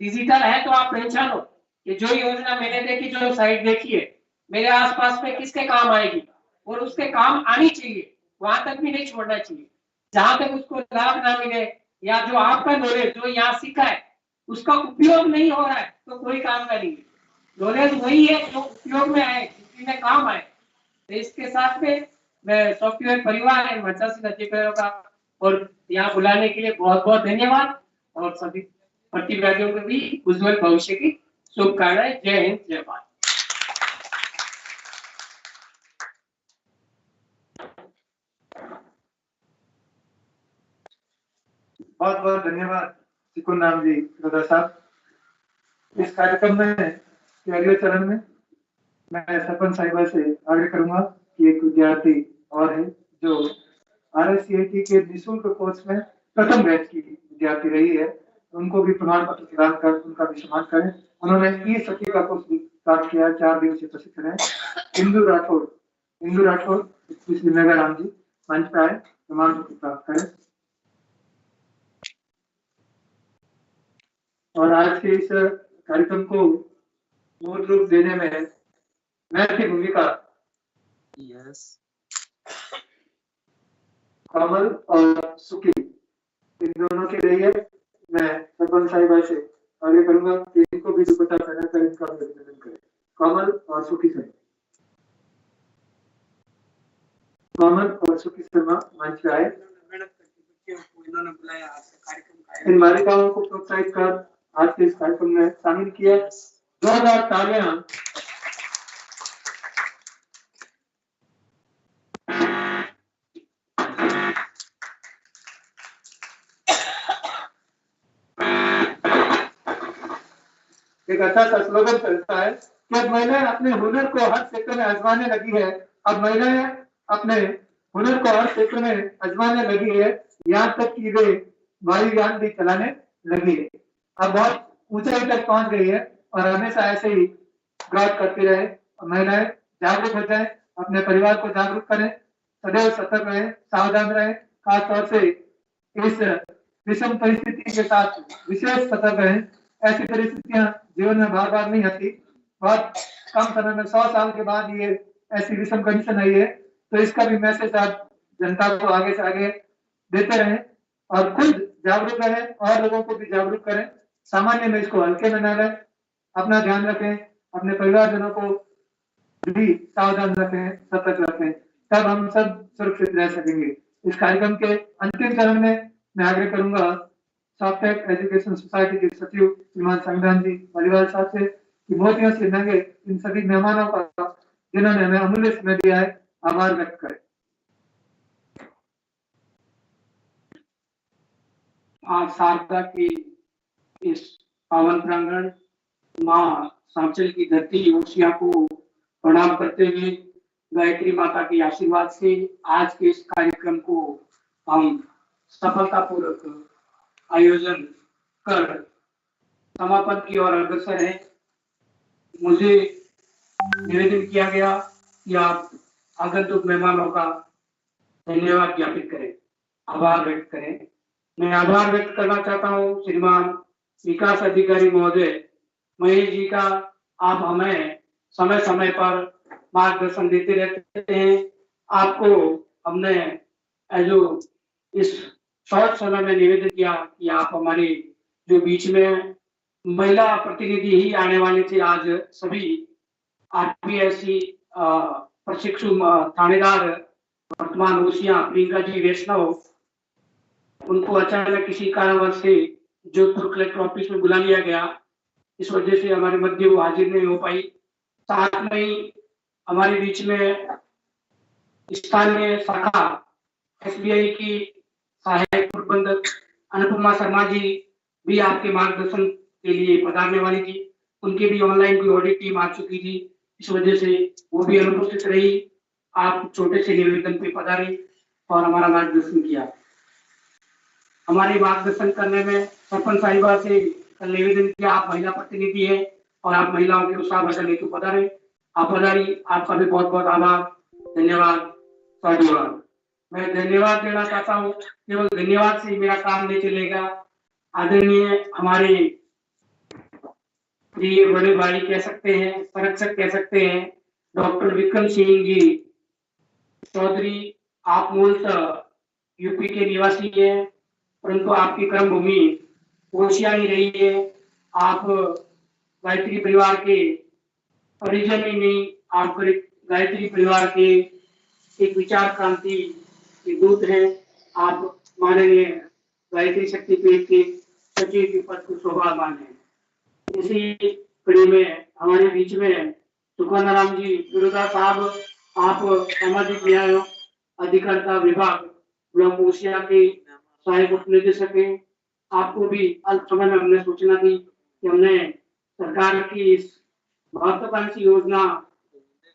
डिजिटल है तो आप पहचानो कि जो योजना मैंने देखी, जो साइट देखी है, मेरे आसपास में किसके काम आएगी और उसके काम आनी चाहिए, वहां तक भी नहीं छोड़ना चाहिए। जहां तक उसको लाभ ना मिले या जो आपका नॉलेज जो यहाँ सीखा है उसका उपयोग नहीं हो रहा है तो कोई काम का नहीं है। नॉलेज वही है जो उपयोग में आए, किसी में काम आए। तो इसके साथ में मैं सॉफ्टवेयर परिवार एवं मंचासी अधिकारियों का और यहाँ बुलाने के लिए बहुत बहुत धन्यवाद और सभी प्रतिभागियों को भी उज्जवल भविष्य की शुभकामनाएं। जय हिंद, जय भारत। बहुत बहुत धन्यवाद सिकुंद राम जी केड़ोदर साहब। इस कार्यक्रम में अगले चरण में मैं सरपंच साहिबा से आग्रह करूंगा कि एक विद्यार्थी और है जो RSCAT के निःशुल्क कोर्स में प्रथम बैच की विद्यार्थी रही है, उनको भी प्रमाण पत्र प्रदान कर उनका भी सम्मान करें। उन्होंने ई-सखी का कोर्स भी प्राप्त किया, 4 दिवसीय प्रशिक्षण है। इंदु राठौड़ नगर राम जी मंच पे आए, प्रमाण पत्र प्राप्त करें। और आज के इस कार्यक्रम को मूल रूप देने में महत्वपूर्ण भूमिका कमल और सुखी इन दोनों के लिए मैं सरपंच साहिबा से आगे करूंगा कि इनको भी दुपट्टा पहनाकर इनका अभिनंदन करें। कमल और सुखी साहिब। मोहम्मद और सुखी शर्मा मंच पे आए। इन्होंने बुलाया आज का कार्यक्रम इन बालिकाओं को प्रोत्साहित कर आज के इस कार्यक्रम में शामिल किया। 2000 तालियां। एक अच्छा सा स्लोगन चलता है कि अब महिलाएं अपने हुनर को हर क्षेत्र में आजमाने लगी है। अब महिलाएं अपने हुनर को हर क्षेत्र में आजमाने लगी है, यहाँ तक कि वे वायुयान भी चलाने लगी है। अब बहुत ऊंचाई तक पहुंच गई है और हमेशा ऐसे ही ग्रोथ करती रहे। महिलाएं जागरूक हो जाए, अपने परिवार को जागरूक करें, सदैव सतर्क रहे, सावधान रहे। खासतौर से इस विषम परिस्थिति के साथ विशेष सतर्क रहे। ऐसी परिस्थितियां जीवन में बार बार नहीं आती। बहुत कम समय में 100 साल के बाद ये ऐसी विषम कंडीशन आई है, तो इसका भी मैसेज आप जनता को आगे से आगे देते रहें और खुद जागरूक रहें और लोगों को भी जागरूक करें। सामान्य में इसको हल्के में न लें, अपना ध्यान रखें, अपने परिवारजनों को भी सावधान रखें, सतर्क रखें, तब हम सब सुरक्षित रह सकेंगे। इस कार्यक्रम के अंतिम चरण में मैं आग्रह करूंगा सॉफ्टेक एजुकेशन सोसाइटी के सचिव श्रीमान संग्राम जी वालीवाल साहब से कि मोतियों से नंगे इन सभी मेहमानों का जिन्होंने हमें अमूल्य समय दिया है, आभार व्यक्त करें। आज शारदा की इस पावन प्रांगण माँ सांचल की धरती ओसिया को प्रणाम करते हुए गायत्री माता के आशीर्वाद से आज के इस कार्यक्रम को हम सफलतापूर्वक आयोजन कर समापन की ओर अग्रसर है। मुझे निवेदन किया गया कि आप आगंतुक मेहमानों का धन्यवाद ज्ञापित करें, आभार व्यक्त करें। मैं आभार व्यक्त करना चाहता हूँ श्रीमान विकास अधिकारी महोदय महेश जी का। आप हमें समय समय पर मार्गदर्शन देते रहते हैं। आपको हमने जो इस शॉर्ट समय में निवेदन किया कि आप हमारे जो बीच में महिला प्रतिनिधि ही आने वाले थे, आज सभी आरपीएससी प्रशिक्षु थानेदार वर्तमान ओसिया प्रियंका जी वैष्णव, उनको अचानक किसी कारणवश से जोधपुर कलेक्टर ऑफिस में बुला लिया गया। इस वजह से हमारे मध्य वो हाजिर नहीं हो पाई। साथ में ही हमारे बीच में स्थानीय शाखा एसबीआई की सहायक प्रबंधक अनुपमा शर्मा जी भी आपके मार्गदर्शन के लिए पधारने वाली थी। उनकी भी ऑनलाइन कोई ऑडिट टीम आ चुकी थी, इस वजह से वो भी अनुपस्थित रही। आप छोटे से निवेदन पे पधारे और हमारा मार्गदर्शन किया। हमारे मार्गदर्शन करने में सरपंच साहिबा से निवेदन किया, आप महिला प्रतिनिधि है और आप महिलाओं के उत्साह बढ़ाने लेकर पधारे। आप पधारी, आपका भी बहुत बहुत आभार, धन्यवाद, साधुवाद। मैं धन्यवाद देना चाहता हूँ, केवल धन्यवाद से मेरा काम नहीं चलेगा। आदरणीय हमारे प्रिय बड़े भाई कह सकते हैं, संरक्षक कह सकते हैं, डॉक्टर विक्रम सिंह जी चौधरी, आप मूलतः यूपी के निवासी हैं, परंतु आपकी कर्म भूमि ओसिया ही रही है। आप गायत्री परिवार के परिजन ही नहीं, आप गायत्री परिवार के एक विचार क्रांति के दूत हैं। आप माननीय गायत्री शक्तिपीठ के सचिव के पद को शोभामान है। इसी कड़ी में हमारे बीच में सुखनाराम जी गुरुदा साहब, आप सामाजिक न्याय अधिकारिता विभाग ब्लॉक ओसिया के सहायक उप निदेशक हैं। आपको भी अल्प समय में हमने सूचना दी कि हमने सरकार की इस महत्वाकांक्षी योजना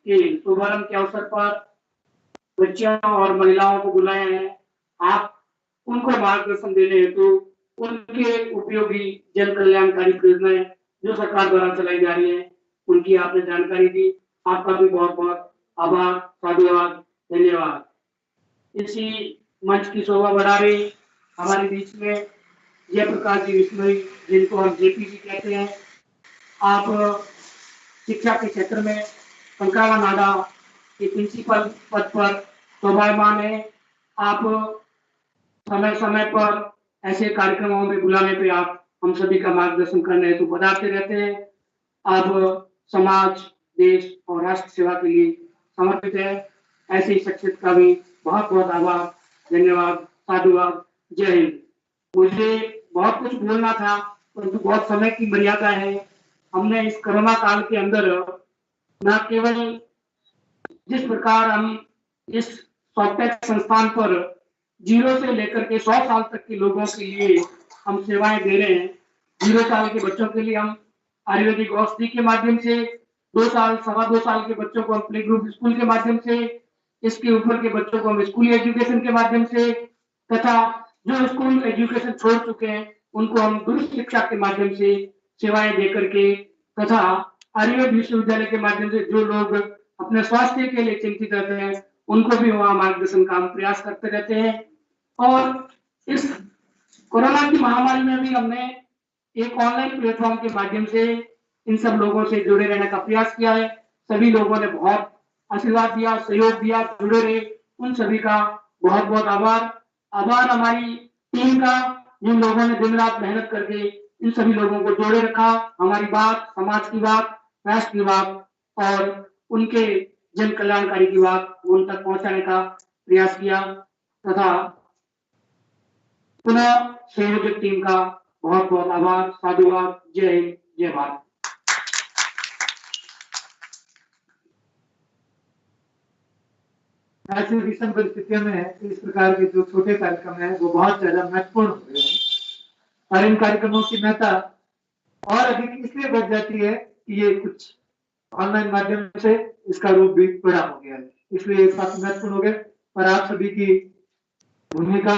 के शुभारंभ के अवसर पर बच्चियों और महिलाओं को बुलाया है। आप उनको मार्गदर्शन देने हेतु उनके उपयोगी जन कल्याणकारी योजनाएं जो सरकार द्वारा चलाई जा रही है, उनकी आपने जानकारी दी। आपका भी बहुत बहुत आभार, साधुवाद, धन्यवाद। इसी मंच की शोभा बढ़ा रही हमारे बीच में जयप्रकाश जी विश्नोई, जिनको हम जेपी जी कहते हैं। आप शिक्षा के क्षेत्र में कंकाला नाडा के प्रिंसिपल पद पर शोभायमान है। आप समय समय पर ऐसे कार्यक्रमों में बुलाने पे आप हम सभी का मार्गदर्शन करने हेतु पधारते रहते हैं। आप समाज, देश और राष्ट्र सेवा के लिए समर्पित है। ऐसी शख्सियत का भी बहुत बहुत आभार, धन्यवाद, साधुवाद, जय हिंद। मुझे बहुत कुछ बोलना था, परंतु बहुत समय की मर्यादा है। हमने इस कोरोना काल के अंदर न केवल जिस प्रकार हम इस सॉफ्टवेयर संस्थान पर 0 से लेकर के 100 साल तक के लोगों के लिए हम सेवाएं दे रहे हैं। 0 साल के बच्चों के लिए हम आयुर्वेदिक औषधि के माध्यम से, 2 साल, 2.25 साल के बच्चों को हम प्ले ग्रुप स्कूल के माध्यम से, इसके ऊपर के बच्चों को हम स्कूली एजुकेशन के माध्यम से, तथा जो स्कूल एजुकेशन छोड़ चुके हैं उनको हम दूर शिक्षा के माध्यम से सेवाएं दे करके, तथा आयुर्वेद विश्वविद्यालय के माध्यम से जो लोग अपने स्वास्थ्य के लिए चिंतित रहते हैं उनको भी वहाँ मार्गदर्शन का हम प्रयास करते रहते हैं। और इस कोरोना की महामारी में भी हमने एक ऑनलाइन प्लेटफॉर्म के माध्यम से इन सब लोगों से जुड़े रहने का प्रयास किया है। सभी लोगों ने बहुत आशीर्वाद दिया, सहयोग दिया, जुड़े रहे, उन सभी का बहुत बहुत आभार। आभार हमारी टीम का, जिन लोगों ने दिन रात मेहनत करके इन सभी लोगों को जोड़े रखा, हमारी बात, समाज की बात, राष्ट्र की बात और उनके जन कल्याणकारी की बात उन तक पहुंचाने का प्रयास किया, तथा पुनः संयोजक टीम का बहुत बहुत आभार, साधुवाद, जय हिंद, जय भारत। ऐसी विषम परिस्थितियों में इस प्रकार के जो छोटे कार्यक्रम है वो बहुत ज्यादा महत्वपूर्ण हो गए हैं, और इन कार्यक्रमों की महत्ता और अधिक इसलिए बढ़ जाती है कि ये कुछ ऑनलाइन माध्यम से इसका रूप भी बड़ा हो गया है, इसलिए काफी महत्वपूर्ण हो गए। और आप सभी की भूमिका,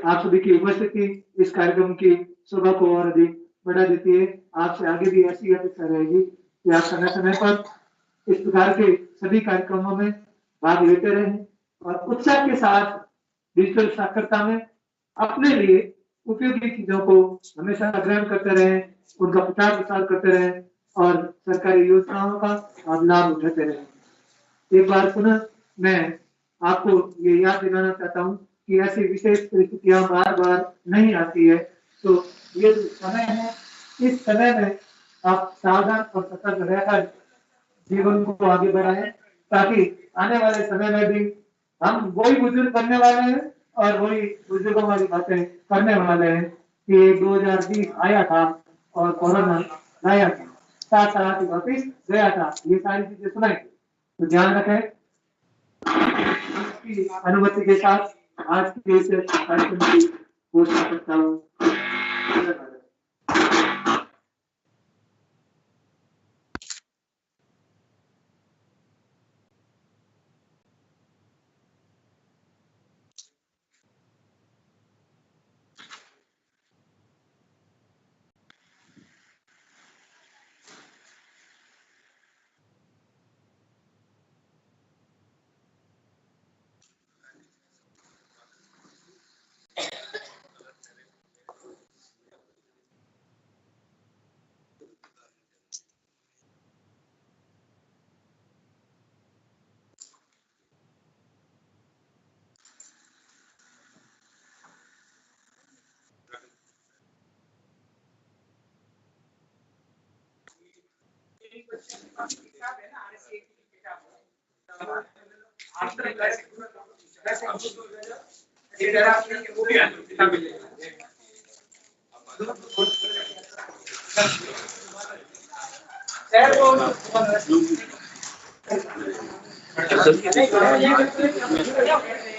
आप सभी की उपस्थिति इस कार्यक्रम की शोभा को और अधिक बढ़ा देती है। आपसे आगे भी ऐसी अपेक्षा रहेगी कि आप समय समय पर इस प्रकार के सभी कार्यक्रमों में भाग लेते रहें और उत्साह के साथ डिजिटल साक्षरता में अपने लिए उपयोगी चीजों को हमेशा ग्रहण करते रहें, उनका प्रचार प्रसार करते रहें और सरकारी योजनाओं का आप लाभ उठाते रहें। एक बार पुनः मैं आपको ये याद दिलाना चाहता हूँ कि ऐसी विशेष परिस्थितियां बार बार नहीं आती है, तो ये जो समय है इस समय में आप सावधान और सतर्क रहकर जीवन को आगे बढ़ाएं, ताकि आने वाले समय में भी हम वही बुजुर्ग बनने वाले हैं और वही बुजुर्गों वाली बातें करने वाले हैं कि 2020 आया था और कोरोना आया था, साथ साथ वापिस गया था, ये सारी चीजें सुनाई। तो ध्यान रखें। इसकी अनुमति के साथ आज के इस कार्यक्रम की घोषणा करता हूँ।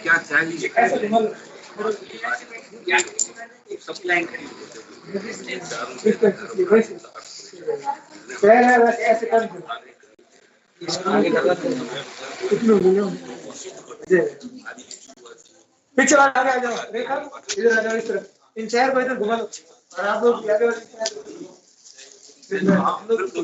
क्या चाहिए ऐसे कर पिक्चर आगे आ जाओ, रेखा इधर आ जाओ, इस तरफ इन चेयर को इधर घुमा लो और आप लोग आगे